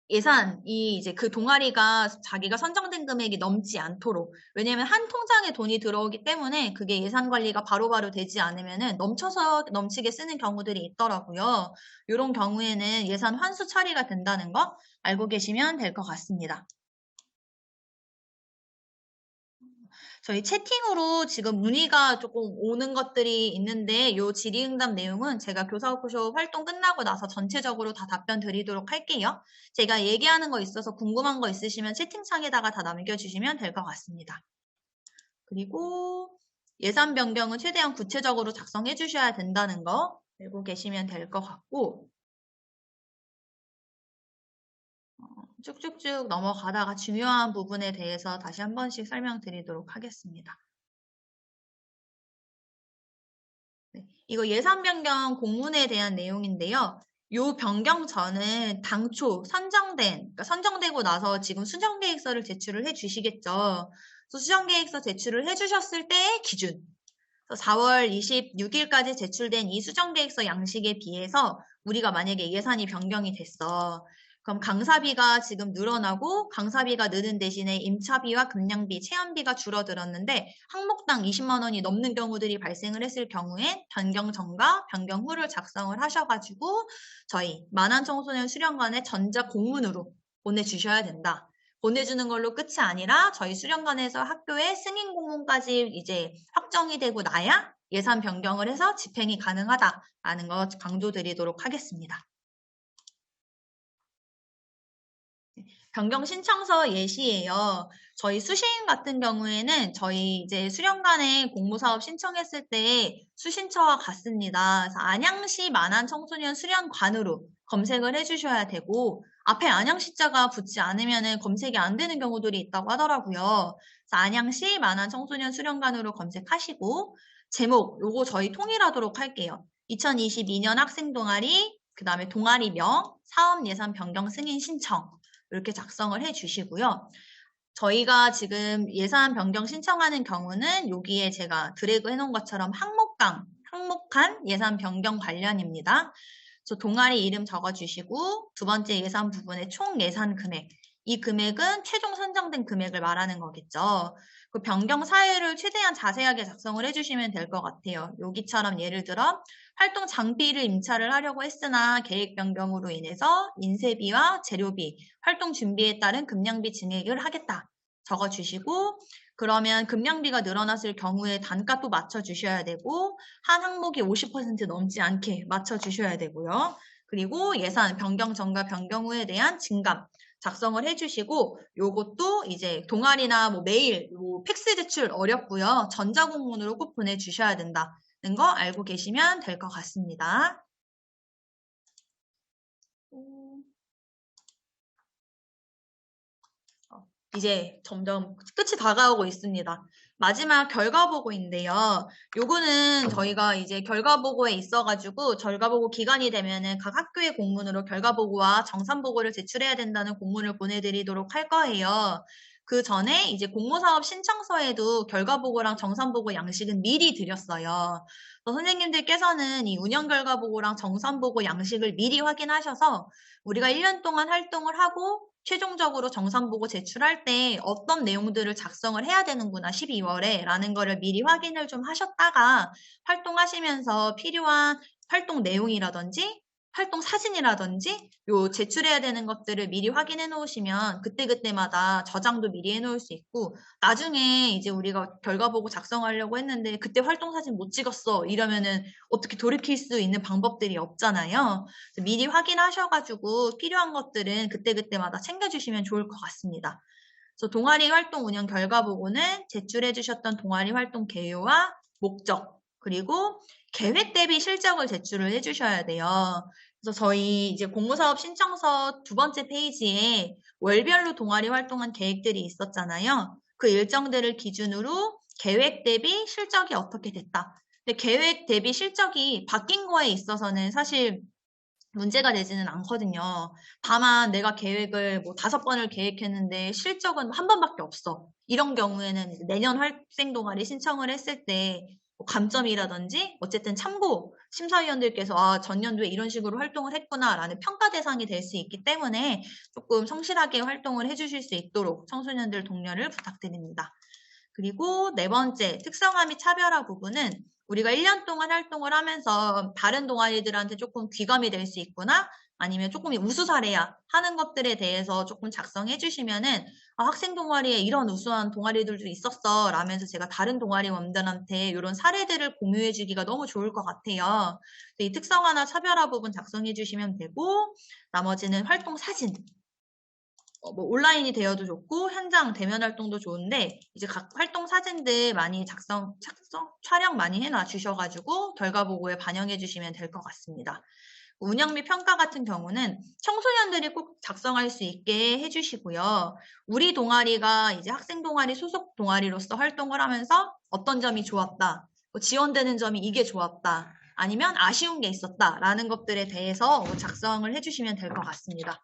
예산이 이제 그 동아리가 자기가 선정된 금액이 넘지 않도록 왜냐면 한 통장에 돈이 들어오기 때문에 그게 예산 관리가 바로바로 되지 않으면은 넘치게 쓰는 경우들이 있더라고요. 이런 경우에는 예산 환수 처리가 된다는 거 알고 계시면 될 것 같습니다. 저희 채팅으로 지금 문의가 조금 오는 것들이 있는데 요 질의응답 내용은 제가 교사고쇼 활동 끝나고 나서 전체적으로 다 답변 드리도록 할게요. 제가 얘기하는 거 있어서 궁금한 거 있으시면 채팅창에다가 다 남겨주시면 될 것 같습니다. 그리고 예산 변경은 최대한 구체적으로 작성해 주셔야 된다는 거 알고 계시면 될 것 같고 쭉쭉쭉 넘어가다가 중요한 부분에 대해서 다시 한 번씩 설명드리도록 하겠습니다. 네, 이거 예산 변경 공문에 대한 내용인데요. 요 변경 전은 당초 그러니까 선정되고 나서 지금 수정계획서를 제출을 해 주시겠죠. 그래서 수정계획서 제출을 해 주셨을 때의 기준. 4월 26일까지 제출된 이 수정계획서 양식에 비해서 우리가 만약에 예산이 변경이 됐어. 그럼 강사비가 지금 늘어나고 강사비가 느는 대신에 임차비와 급량비, 체험비가 줄어들었는데 항목당 20만 원이 넘는 경우들이 발생을 했을 경우엔 변경 전과 변경 후를 작성을 하셔가지고 저희 만안청소년 수련관에 전자 공문으로 보내주셔야 된다. 보내주는 걸로 끝이 아니라 저희 수련관에서 학교에 승인 공문까지 이제 확정이 되고 나야 예산 변경을 해서 집행이 가능하다라는 거 강조드리도록 하겠습니다. 변경 신청서 예시예요. 저희 수신 같은 경우에는 저희 이제 수련관에 공모사업 신청했을 때 수신처와 같습니다. 그래서 안양시 만안청소년 수련관으로 검색을 해주셔야 되고 앞에 안양시자가 붙지 않으면 검색이 안 되는 경우들이 있다고 하더라고요. 그래서 안양시 만안청소년 수련관으로 검색하시고 제목 요거 저희 통일하도록 할게요. 2022년 학생 동아리 그 다음에 동아리명 사업 예산 변경 승인 신청 이렇게 작성을 해 주시고요. 저희가 지금 예산 변경 신청하는 경우는 여기에 제가 드래그 해놓은 것처럼 항목한 예산 변경 관련입니다. 그래서 동아리 이름 적어주시고 두 번째 예산 부분의 총 예산 금액. 이 금액은 최종 선정된 금액을 말하는 거겠죠. 그 변경 사유를 최대한 자세하게 작성을 해주시면 될 것 같아요. 여기처럼 예를 들어 활동 장비를 임차를 하려고 했으나 계획 변경으로 인해서 인쇄비와 재료비, 활동 준비에 따른 급량비 증액을 하겠다. 적어주시고 그러면 급량비가 늘어났을 경우에 단가 또 맞춰주셔야 되고 한 항목이 50% 넘지 않게 맞춰주셔야 되고요. 그리고 예산 변경 전과 변경 후에 대한 증감 작성을 해주시고 요것도 이제 동아리나 뭐 메일, 뭐 팩스 제출 어렵고요. 전자공문으로 꼭 보내주셔야 된다는 거 알고 계시면 될 것 같습니다. 이제 점점 끝이 다가오고 있습니다. 마지막 결과보고인데요. 요거는 저희가 이제 결과보고에 있어가지고 결과보고 기간이 되면은 각 학교의 공문으로 결과보고와 정산보고를 제출해야 된다는 공문을 보내드리도록 할 거예요. 그 전에 이제 공모사업 신청서에도 결과보고랑 정산보고 양식은 미리 드렸어요. 선생님들께서는 이 운영결과보고랑 정산보고 양식을 미리 확인하셔서 우리가 1년 동안 활동을 하고 최종적으로 정산보고 제출할 때 어떤 내용들을 작성을 해야 되는구나 12월에 라는 거를 미리 확인을 좀 하셨다가 활동하시면서 필요한 활동 내용이라든지 활동 사진이라든지 요 제출해야 되는 것들을 미리 확인해 놓으시면 그때그때마다 저장도 미리 해 놓을 수 있고 나중에 이제 우리가 결과 보고 작성하려고 했는데 그때 활동 사진 못 찍었어 이러면은 어떻게 돌이킬 수 있는 방법들이 없잖아요. 미리 확인하셔가지고 필요한 것들은 그때그때마다 챙겨주시면 좋을 것 같습니다. 그래서 동아리 활동 운영 결과 보고는 제출해 주셨던 동아리 활동 개요와 목적 그리고 계획 대비 실적을 제출을 해주셔야 돼요. 그래서 저희 이제 공모사업 신청서 2번째 페이지에 월별로 동아리 활동한 계획들이 있었잖아요. 그 일정들을 기준으로 계획 대비 실적이 어떻게 됐다. 근데 계획 대비 실적이 바뀐 거에 있어서는 사실 문제가 되지는 않거든요. 다만 내가 계획을 뭐 5번을 계획했는데 실적은 한 번밖에 없어. 이런 경우에는 내년 학생 동아리 신청을 했을 때 감점이라든지 어쨌든 참고 심사위원들께서 아, 전년도에 이런 식으로 활동을 했구나라는 평가 대상이 될 수 있기 때문에 조금 성실하게 활동을 해주실 수 있도록 청소년들 독려를 부탁드립니다. 그리고 4번째, 특성화 및 차별화 부분은 우리가 1년 동안 활동을 하면서 다른 동아리들한테 조금 귀감이 될 수 있거나 아니면 조금 우수 사례야 하는 것들에 대해서 조금 작성해 주시면은 아, 학생 동아리에 이런 우수한 동아리들도 있었어 라면서 제가 다른 동아리원들한테 이런 사례들을 공유해 주기가 너무 좋을 것 같아요. 이 특성화나 차별화 부분 작성해 주시면 되고 나머지는 활동 사진 뭐 온라인이 되어도 좋고 현장 대면 활동도 좋은데 이제 각 활동 사진들 많이 촬영 많이 해놔 주셔가지고 결과 보고에 반영해 주시면 될 것 같습니다. 운영 및 평가 같은 경우는 청소년들이 꼭 작성할 수 있게 해주시고요. 우리 동아리가 이제 학생 동아리 소속 동아리로서 활동을 하면서 어떤 점이 좋았다, 뭐 지원되는 점이 이게 좋았다, 아니면 아쉬운 게 있었다라는 것들에 대해서 작성을 해주시면 될 것 같습니다.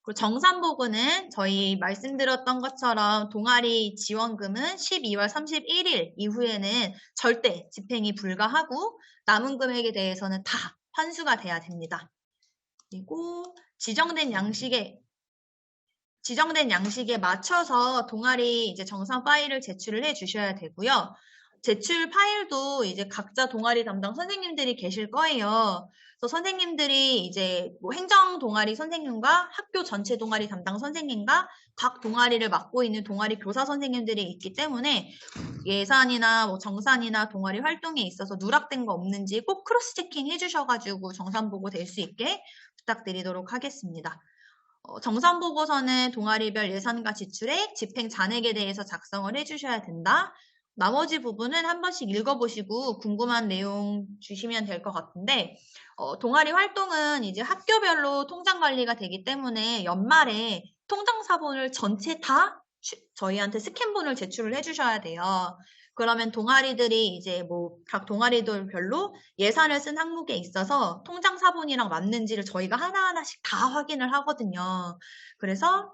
그리고 정산보고는 저희 말씀드렸던 것처럼 동아리 지원금은 12월 31일 이후에는 절대 집행이 불가하고 남은 금액에 대해서는 다 환수가 돼야 됩니다. 그리고 지정된 양식에 맞춰서 동아리 이제 정산 파일을 제출을 해 주셔야 되고요. 제출 파일도 이제 각자 동아리 담당 선생님들이 계실 거예요. 그래서 선생님들이 이제 뭐 행정 동아리 선생님과 학교 전체 동아리 담당 선생님과 각 동아리를 맡고 있는 동아리 교사 선생님들이 있기 때문에 예산이나 뭐 정산이나 동아리 활동에 있어서 누락된 거 없는지 꼭 크로스 체킹 해주셔가지고 정산 보고 될 수 있게 부탁드리도록 하겠습니다. 정산 보고서는 동아리별 예산과 지출액, 집행 잔액에 대해서 작성을 해주셔야 된다. 나머지 부분은 한 번씩 읽어보시고 궁금한 내용 주시면 될 것 같은데 동아리 활동은 이제 학교별로 통장 관리가 되기 때문에 연말에 통장 사본을 전체 다 저희한테 스캔본을 제출을 해주셔야 돼요. 그러면 동아리들이 이제 뭐 각 동아리들별로 예산을 쓴 항목에 있어서 통장 사본이랑 맞는지를 저희가 하나하나씩 다 확인을 하거든요. 그래서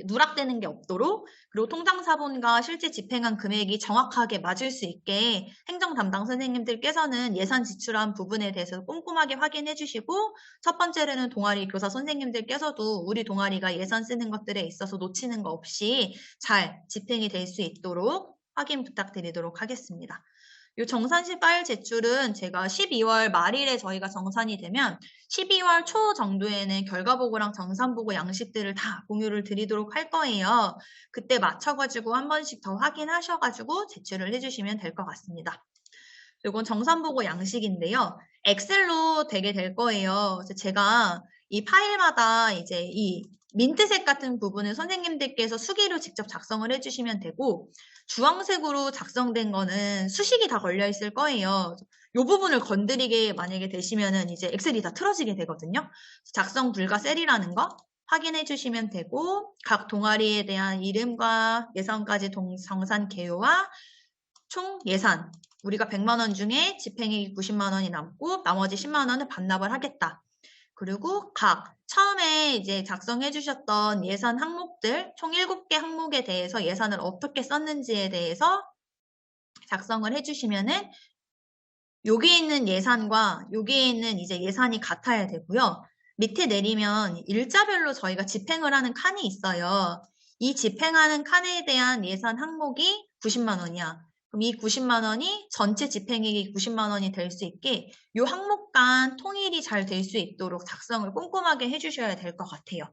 누락되는 게 없도록 그리고 통장 사본과 실제 집행한 금액이 정확하게 맞을 수 있게 행정 담당 선생님들께서는 예산 지출한 부분에 대해서 꼼꼼하게 확인해 주시고 첫 번째로는 동아리 교사 선생님들께서도 우리 동아리가 예산 쓰는 것들에 있어서 놓치는 거 없이 잘 집행이 될 수 있도록 확인 부탁드리도록 하겠습니다. 이 정산시 파일 제출은 제가 12월 말일에 저희가 정산이 되면 12월 초 정도에는 결과보고랑 정산보고 양식들을 다 공유를 드리도록 할 거예요. 그때 맞춰가지고 한 번씩 더 확인하셔가지고 제출을 해주시면 될 것 같습니다. 이건 정산보고 양식인데요. 엑셀로 되게 될 거예요. 그래서 제가 이 파일마다 이제 이 민트색 같은 부분을 선생님들께서 수기로 직접 작성을 해주시면 되고 주황색으로 작성된 거는 수식이 다 걸려 있을 거예요. 이 부분을 건드리게 만약에 되시면은 이제 엑셀이 다 틀어지게 되거든요. 작성 불가 셀이라는 거 확인해 주시면 되고 각 동아리에 대한 이름과 예산까지 정산 개요와 총 예산 우리가 100만 원 중에 집행액이 90만 원이 남고 나머지 10만 원을 반납을 하겠다. 그리고 각 처음에 이제 작성해 주셨던 예산 항목들 총 7개 항목에 대해서 예산을 어떻게 썼는지에 대해서 작성을 해 주시면은 여기에 있는 예산과 여기에 있는 이제 예산이 같아야 되고요. 밑에 내리면 일자별로 저희가 집행을 하는 칸이 있어요. 이 집행하는 칸에 대한 예산 항목이 90만 원이야. 그럼 이 90만 원이 전체 집행액이 90만 원이 될 수 있게 이 항목 간 통일이 잘 될 수 있도록 작성을 꼼꼼하게 해주셔야 될 것 같아요.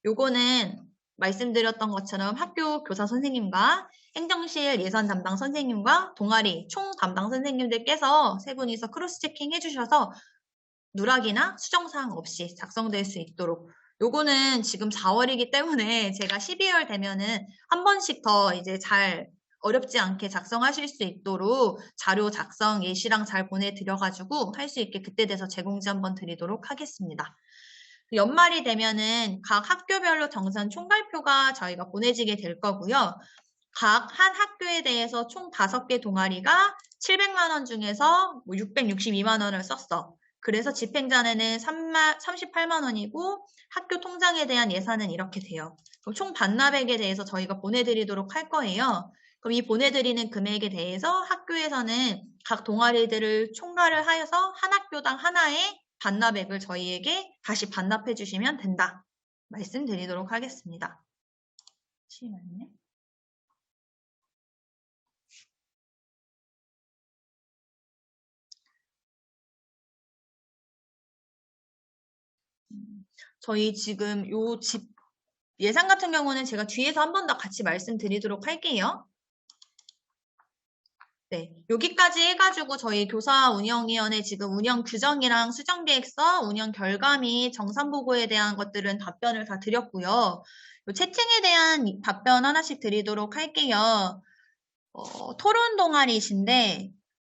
요거는 말씀드렸던 것처럼 학교 교사 선생님과 행정실 예산 담당 선생님과 동아리 총 담당 선생님들께서 세 분이서 크로스 체킹 해주셔서 누락이나 수정사항 없이 작성될 수 있도록 요거는 지금 4월이기 때문에 제가 12월 되면은 한 번씩 더 이제 잘 어렵지 않게 작성하실 수 있도록 자료 작성 예시랑 잘 보내드려가지고 할 수 있게 그때 돼서 제공지 한번 드리도록 하겠습니다. 연말이 되면은 각 학교별로 정산 총괄표가 저희가 보내지게 될 거고요. 각 한 학교에 대해서 총 5개 동아리가 700만 원 중에서 662만 원을 썼어. 그래서 집행자는 38만 원이고 학교 통장에 대한 예산은 이렇게 돼요. 그럼 총 반납액에 대해서 저희가 보내드리도록 할 거예요. 그럼 이 보내드리는 금액에 대해서 학교에서는 각 동아리들을 총괄을 하여서 한 학교당 하나의 반납액을 저희에게 다시 반납해 주시면 된다. 말씀드리도록 하겠습니다. 잠시만요. 저희 지금 요 집 예산 같은 경우는 제가 뒤에서 한 번 더 같이 말씀드리도록 할게요. 네, 여기까지 해가지고 저희 교사운영위원회 지금 운영 규정이랑 수정계획서, 운영 결과 및 정산보고에 대한 것들은 답변을 다 드렸고요. 요 채팅에 대한 답변 하나씩 드리도록 할게요. 토론 동아리이신데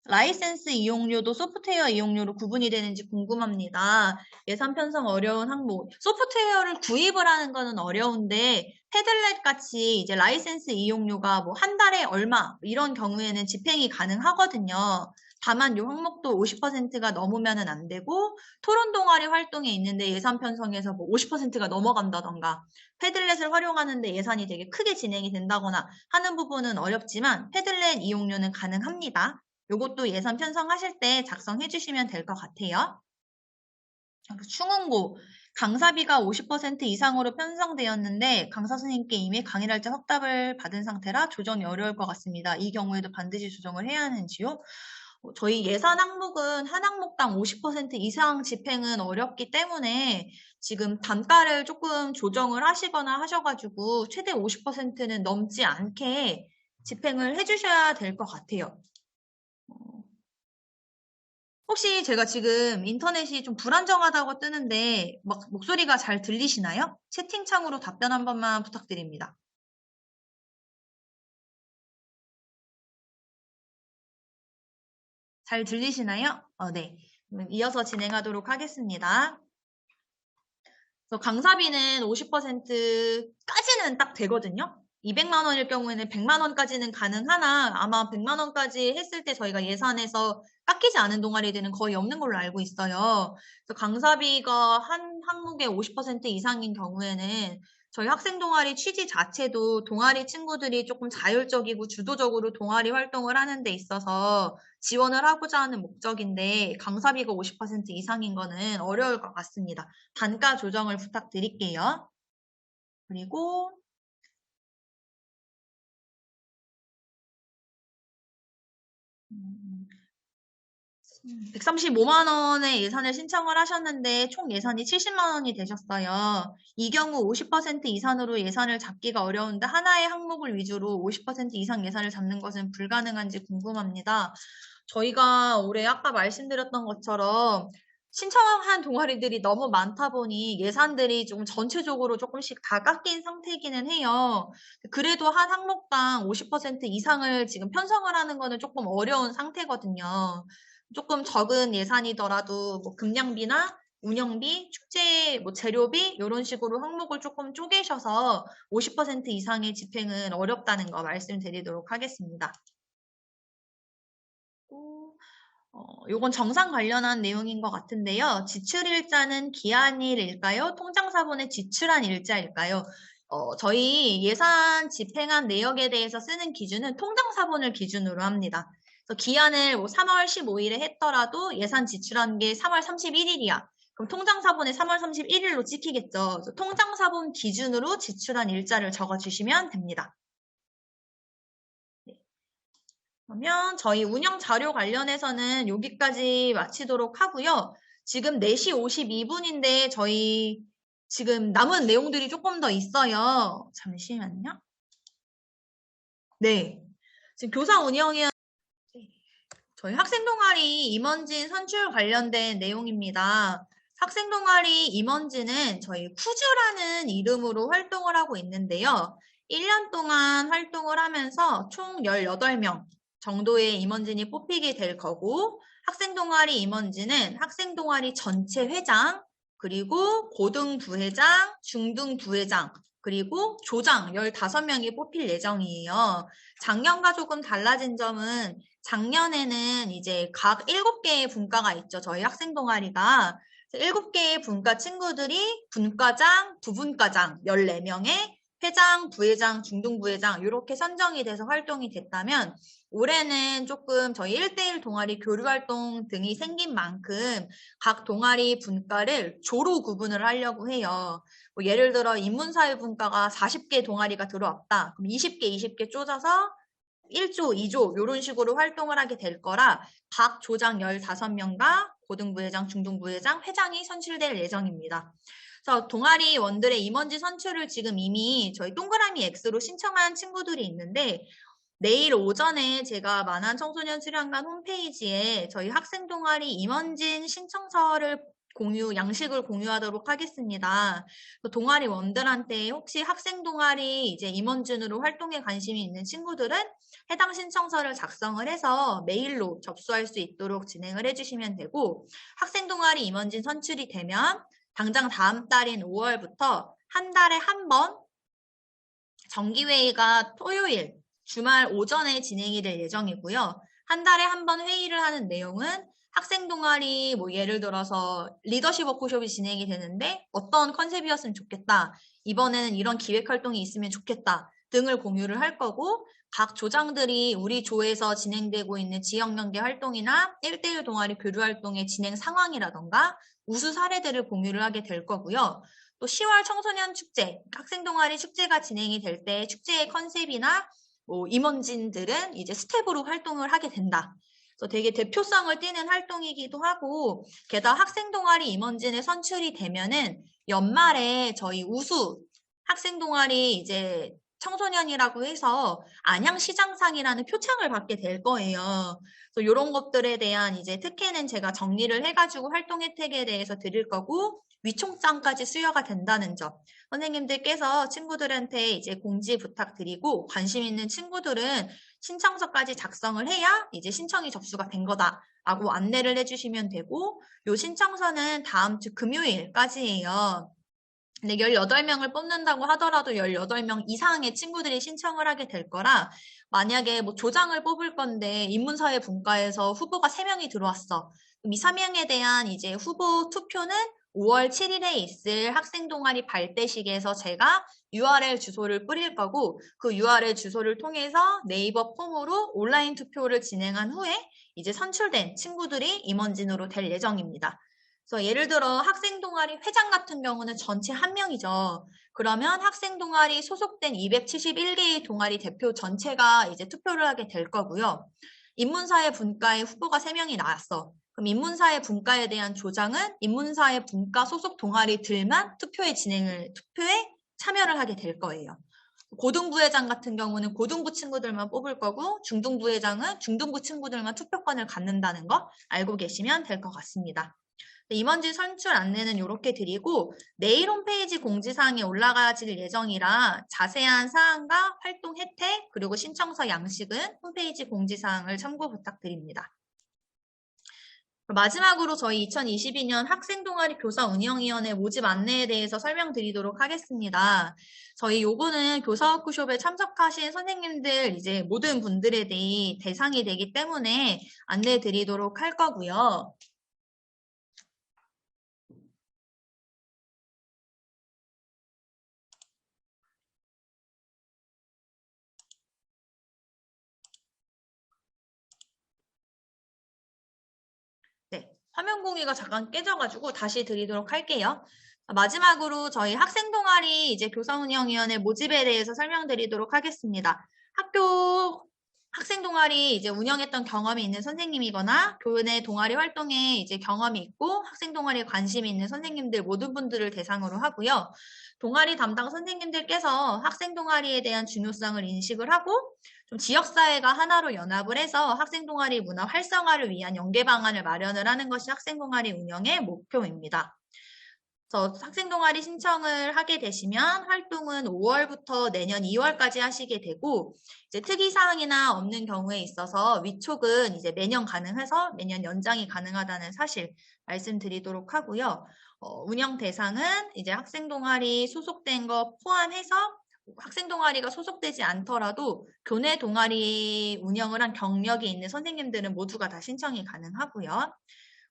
라이센스 이용료도 소프트웨어 이용료로 구분이 되는지 궁금합니다. 예산 편성 어려운 항목. 소프트웨어를 구입을 하는 거는 어려운데 패들렛 같이 이제 라이센스 이용료가 뭐 한 달에 얼마 이런 경우에는 집행이 가능하거든요. 다만 이 항목도 50%가 넘으면은 안 되고 토론 동아리 활동에 있는데 예산 편성에서 뭐 50%가 넘어간다던가 패들렛을 활용하는데 예산이 되게 크게 진행이 된다거나 하는 부분은 어렵지만 패들렛 이용료는 가능합니다. 요것도 예산 편성하실 때 작성해 주시면 될 것 같아요. 충원고 강사비가 50% 이상으로 편성되었는데 강사 선생님께 이미 강의날짜 확답을 받은 상태라 조정이 어려울 것 같습니다. 이 경우에도 반드시 조정을 해야 하는지요? 저희 예산 항목은 한 항목당 50% 이상 집행은 어렵기 때문에 지금 단가를 조금 조정을 하시거나 하셔가지고 최대 50%는 넘지 않게 집행을 해주셔야 될 것 같아요. 혹시 제가 지금 인터넷이 좀 불안정하다고 뜨는데 막 목소리가 잘 들리시나요? 채팅창으로 답변 한 번만 부탁드립니다. 잘 들리시나요? 네. 그럼 이어서 진행하도록 하겠습니다. 그래서 강사비는 50%까지는 딱 되거든요. 200만 원일 경우에는 100만 원까지는 가능하나 아마 100만 원까지 했을 때 저희가 예산에서 깎이지 않은 동아리들은 거의 없는 걸로 알고 있어요. 그래서 강사비가 한 항목의 50% 이상인 경우에는 저희 학생 동아리 취지 자체도 동아리 친구들이 조금 자율적이고 주도적으로 동아리 활동을 하는 데 있어서 지원을 하고자 하는 목적인데 강사비가 50% 이상인 거는 어려울 것 같습니다. 단가 조정을 부탁드릴게요. 그리고 135만 원의 예산을 신청을 하셨는데 총 예산이 70만 원이 되셨어요. 이 경우 50% 이상으로 예산을 잡기가 어려운데 하나의 항목을 위주로 50% 이상 예산을 잡는 것은 불가능한지 궁금합니다. 저희가 올해 아까 말씀드렸던 것처럼 신청한 동아리들이 너무 많다 보니 예산들이 좀 전체적으로 조금씩 다 깎인 상태이기는 해요. 그래도 한 항목당 50% 이상을 지금 편성을 하는 거는 조금 어려운 상태거든요. 조금 적은 예산이더라도 뭐 금량비나 운영비, 축제, 뭐 재료비 이런 식으로 항목을 조금 쪼개셔서 50% 이상의 집행은 어렵다는 거 말씀드리도록 하겠습니다. 요건 정산 관련한 내용인 것 같은데요. 지출일자는 기한일일까요? 통장사본에 지출한 일자일까요? 저희 예산 집행한 내역에 대해서 쓰는 기준은 통장사본을 기준으로 합니다. 그래서 기한을 뭐 3월 15일에 했더라도 예산 지출한 게 3월 31일이야. 그럼 통장사본에 3월 31일로 찍히겠죠. 그래서 통장사본 기준으로 지출한 일자를 적어주시면 됩니다. 그러면 저희 운영 자료 관련해서는 여기까지 마치도록 하고요. 지금 4시 52분인데 저희 지금 남은 내용들이 조금 더 있어요. 잠시만요. 네. 지금 교사 운영위원 저희 학생동아리 임원진 선출 관련된 내용입니다. 학생동아리 임원진은 저희 쿠즈라는 이름으로 활동을 하고 있는데요. 1년 동안 활동을 하면서 총 18명 정도의 임원진이 뽑히게 될 거고, 학생동아리 임원진은 학생동아리 전체 회장, 그리고 고등부회장, 중등부회장, 그리고 조장 15명이 뽑힐 예정이에요. 작년과 조금 달라진 점은 작년에는 이제 각 7개의 분과가 있죠. 저희 학생동아리가. 7개의 분과 친구들이 분과장, 부분과장 14명에 회장, 부회장, 중등부회장 이렇게 선정이 돼서 활동이 됐다면 올해는 조금 저희 1대1 동아리 교류활동 등이 생긴 만큼 각 동아리 분과를 조로 구분을 하려고 해요. 뭐 예를 들어 인문사회분과가 40개 동아리가 들어왔다. 그럼 20개, 20개 쪼개서 1조, 2조 이런 식으로 활동을 하게 될 거라 각 조장 15명과 고등부회장, 중등부회장, 회장이 선출될 예정입니다. 그래서 동아리원들의 임원진 선출을 지금 이미 저희 동그라미 X로 신청한 친구들이 있는데 내일 오전에 제가 만한 청소년 수련관 홈페이지에 저희 학생 동아리 임원진 신청서를 양식을 공유하도록 하겠습니다. 동아리원들한테 혹시 학생 동아리 이제 임원진으로 활동에 관심이 있는 친구들은 해당 신청서를 작성을 해서 메일로 접수할 수 있도록 진행을 해주시면 되고, 학생 동아리 임원진 선출이 되면 당장 다음 달인 5월부터 한 달에 한 번 정기회의가 토요일, 주말 오전에 진행이 될 예정이고요. 한 달에 한 번 회의를 하는 내용은 학생 동아리 뭐 예를 들어서 리더십 워크숍이 진행이 되는데 어떤 컨셉이었으면 좋겠다. 이번에는 이런 기획 활동이 있으면 좋겠다. 등을 공유를 할 거고 각 조장들이 우리 조에서 진행되고 있는 지역연계 활동이나 1대1 동아리 교류 활동의 진행 상황이라던가 우수 사례들을 공유를 하게 될 거고요. 또 10월 청소년 축제, 학생 동아리 축제가 진행이 될 때 축제의 컨셉이나 뭐 임원진들은 이제 스텝으로 활동을 하게 된다. 그래서 되게 대표성을 띠는 활동이기도 하고, 게다가 학생 동아리 임원진에 선출이 되면은 연말에 저희 우수 학생 동아리 이제 청소년이라고 해서 안양시장상이라는 표창을 받게 될 거예요. 그래서 이런 것들에 대한 이제 특혜는 제가 정리를 해가지고 활동 혜택에 대해서 드릴 거고, 위촉장까지 수여가 된다는 점. 선생님들께서 친구들한테 이제 공지 부탁드리고 관심 있는 친구들은 신청서까지 작성을 해야 이제 신청이 접수가 된 거다라고 안내를 해주시면 되고, 요 신청서는 다음 주 금요일까지예요. 근데 18명을 뽑는다고 하더라도 18명 이상의 친구들이 신청을 하게 될 거라, 만약에 뭐 조장을 뽑을 건데 인문사회 분과에서 후보가 3명이 들어왔어. 그럼 이 3명에 대한 이제 후보 투표는 5월 7일에 있을 학생 동아리 발대식에서 제가 URL 주소를 뿌릴 거고, 그 URL 주소를 통해서 네이버 폼으로 온라인 투표를 진행한 후에 이제 선출된 친구들이 임원진으로 될 예정입니다. 그래서 예를 들어 학생 동아리 회장 같은 경우는 전체 1명이죠. 그러면 학생 동아리 소속된 271개의 동아리 대표 전체가 이제 투표를 하게 될 거고요. 인문사회 분과의 후보가 3명이 나왔어. 그럼 인문사회 분과에 대한 조장은 인문사회 분과 소속 동아리들만 투표에 참여를 하게 될 거예요. 고등부회장 같은 경우는 고등부 친구들만 뽑을 거고, 중등부회장은 중등부 친구들만 투표권을 갖는다는 거 알고 계시면 될 것 같습니다. 임원진 선출 안내는 이렇게 드리고, 내일 홈페이지 공지사항에 올라가질 예정이라 자세한 사항과 활동 혜택, 그리고 신청서 양식은 홈페이지 공지사항을 참고 부탁드립니다. 마지막으로 저희 2022년 학생동아리 교사운영위원회 모집 안내에 대해서 설명드리도록 하겠습니다. 저희 요거는 교사워크숍에 참석하신 선생님들 이제 모든 분들에 대해 대상이 되기 때문에 안내 드리도록 할 거고요. 네, 화면 공유가 잠깐 깨져가지고 다시 드리도록 할게요. 마지막으로 저희 학생동아리 이제 교사운영위원회 모집에 대해서 설명드리도록 하겠습니다. 학교 학생동아리 이제 운영했던 경험이 있는 선생님이거나 교내 동아리 활동에 이제 경험이 있고 학생동아리에 관심이 있는 선생님들 모든 분들을 대상으로 하고요. 동아리 담당 선생님들께서 학생동아리에 대한 중요성을 인식을 하고 좀 지역사회가 하나로 연합을 해서 학생동아리 문화 활성화를 위한 연계 방안을 마련을 하는 것이 학생동아리 운영의 목표입니다. 그래서 학생 동아리 신청을 하게 되시면 활동은 5월부터 내년 2월까지 하시게 되고, 이제 특이사항이나 없는 경우에 있어서 위촉은 이제 매년 가능해서 매년 연장이 가능하다는 사실 말씀드리도록 하고요. 운영 대상은 이제 학생 동아리 소속된 거 포함해서 학생 동아리가 소속되지 않더라도 교내 동아리 운영을 한 경력이 있는 선생님들은 모두가 다 신청이 가능하고요.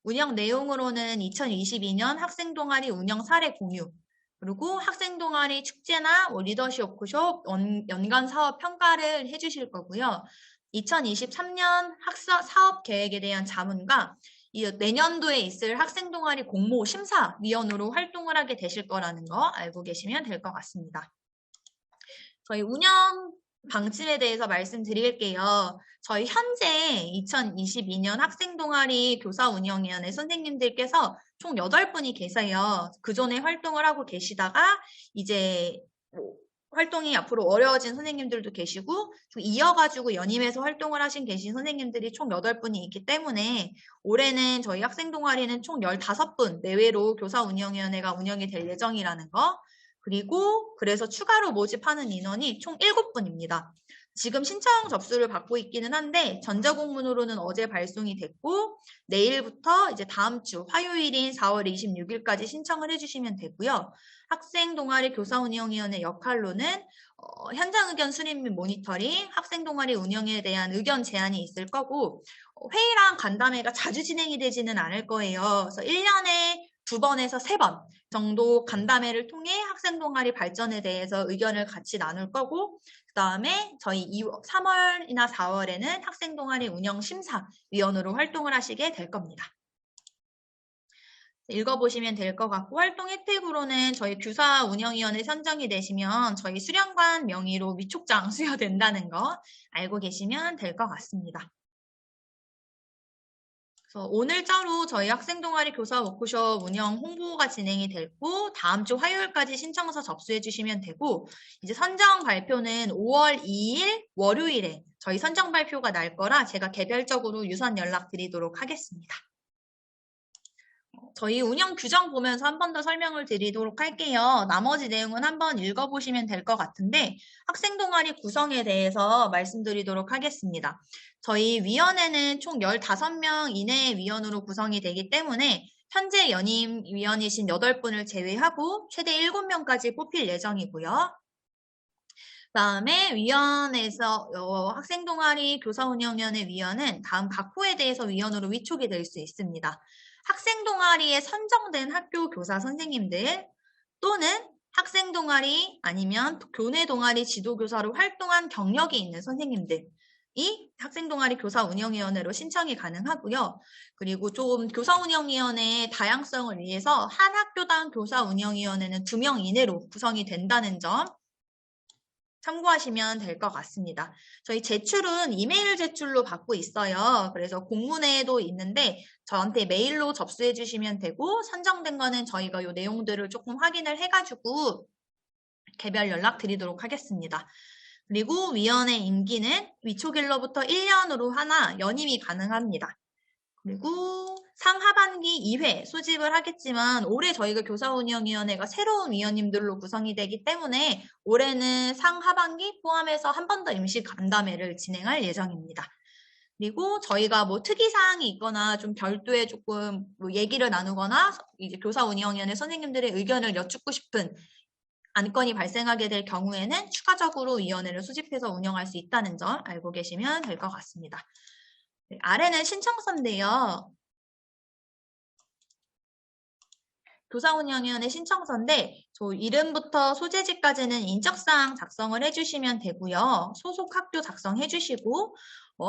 운영 내용으로는 2022년 학생 동아리 운영 사례 공유, 그리고 학생 동아리 축제나 리더십 워크숍, 연간 사업 평가를 해주실 거고요. 2023년 사업 계획에 대한 자문과 내년도에 있을 학생 동아리 공모 심사위원으로 활동을 하게 되실 거라는 거 알고 계시면 될 것 같습니다. 저희 운영 방침에 대해서 말씀드릴게요. 저희 현재 2022년 학생동아리 교사운영위원회 선생님들께서 총 8분이 계세요. 그전에 활동을 하고 계시다가 이제 활동이 앞으로 어려워진 선생님들도 계시고 좀 이어가지고 연임해서 활동을 계신 선생님들이 총 8분이 있기 때문에 올해는 저희 학생동아리는 총 15분 내외로 교사운영위원회가 운영이 될 예정이라는 거, 그리고 그래서 추가로 모집하는 인원이 총 7분입니다. 지금 신청 접수를 받고 있기는 한데 전자공문으로는 어제 발송이 됐고 내일부터 이제 다음 주 화요일인 4월 26일까지 신청을 해주시면 되고요. 학생동아리 교사운영위원회 역할로는 현장 의견 수립 및 모니터링, 학생동아리 운영에 대한 의견 제안이 있을 거고 회의랑 간담회가 자주 진행이 되지는 않을 거예요. 그래서 1년에 2번에서 3번 정도 간담회를 통해 학생동아리 발전에 대해서 의견을 같이 나눌 거고 그 다음에 저희 3월이나 4월에는 학생동아리 운영심사위원으로 활동을 하시게 될 겁니다. 읽어보시면 될 것 같고 활동 혜택으로는 저희 교사운영위원회 선정이 되시면 저희 수련관 명의로 위촉장 수여된다는 거 알고 계시면 될 것 같습니다. 그래서 오늘자로 저희 학생동아리 교사 워크숍 운영 홍보가 진행이 됐고 다음 주 화요일까지 신청서 접수해 주시면 되고 이제 선정 발표는 5월 2일 월요일에 저희 선정 발표가 날 거라 제가 개별적으로 유선 연락 드리도록 하겠습니다. 저희 운영 규정 보면서 한 번 더 설명을 드리도록 할게요. 나머지 내용은 한번 읽어보시면 될 것 같은데 학생 동아리 구성에 대해서 말씀드리도록 하겠습니다. 저희 위원회는 총 15명 이내의 위원으로 구성이 되기 때문에 현재 연임 위원이신 8분을 제외하고 최대 7명까지 뽑힐 예정이고요. 그다음에 위원회에서 학생동아리 교사운영위원회 위원은 다음 각 호에 대해서 위원으로 위촉이 될 수 있습니다. 학생동아리에 선정된 학교 교사 선생님들 또는 학생동아리 아니면 교내 동아리 지도교사로 활동한 경력이 있는 선생님들이 학생동아리 교사운영위원회로 신청이 가능하고요. 그리고 좀 교사운영위원회의 다양성을 위해서 한 학교당 교사운영위원회는 2명 이내로 구성이 된다는 점 참고하시면 될 것 같습니다. 저희 제출은 이메일 제출로 받고 있어요. 그래서 공문에도 있는데 저한테 메일로 접수해 주시면 되고 선정된 거는 저희가 이 내용들을 조금 확인을 해가지고 개별 연락 드리도록 하겠습니다. 그리고 위원회 임기는 위촉일로부터 1년으로 하나 연임이 가능합니다. 그리고 상하반기 2회 소집을 하겠지만 올해 저희가 교사운영위원회가 새로운 위원님들로 구성이 되기 때문에 올해는 상하반기 포함해서 한 번 더 임시 간담회를 진행할 예정입니다. 그리고 저희가 뭐 특이사항이 있거나 좀 별도의 조금 뭐 얘기를 나누거나 이제 교사운영위원회 선생님들의 의견을 여쭙고 싶은 안건이 발생하게 될 경우에는 추가적으로 위원회를 소집해서 운영할 수 있다는 점 알고 계시면 될 것 같습니다. 네, 아래는 신청서인데요. 교사운영위원회 신청서인데 저 이름부터 소재지까지는 인적사항 작성을 해주시면 되고요. 소속 학교 작성해 주시고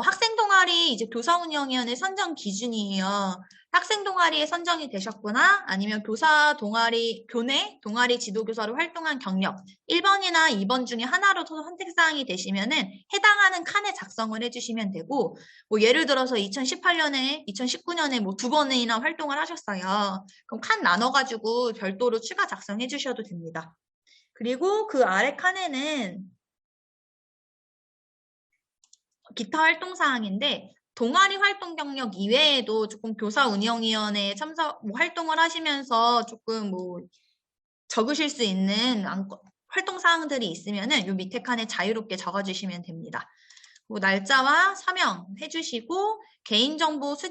학생 동아리 이제 교사운영위원회 선정 기준이에요. 학생 동아리에 선정이 되셨거나 아니면 교사 동아리 교내 동아리 지도교사로 활동한 경력 1번이나 2번 중에 하나로 선택사항이 되시면은 해당하는 칸에 작성을 해주시면 되고 뭐 예를 들어서 2018년에 2019년에 뭐 2번이나 활동을 하셨어요. 그럼 칸 나눠가지고 별도로 추가 작성해 주셔도 됩니다. 그리고 그 아래 칸에는 기타 활동 사항인데 동아리 활동 경력 이외에도 조금 교사 운영위원회에 활동을 하시면서 조금 적으실 수 있는 활동 사항들이 있으면은 요 밑에 칸에 자유롭게 적어주시면 됩니다. 날짜와 사명 해주시고 개인정보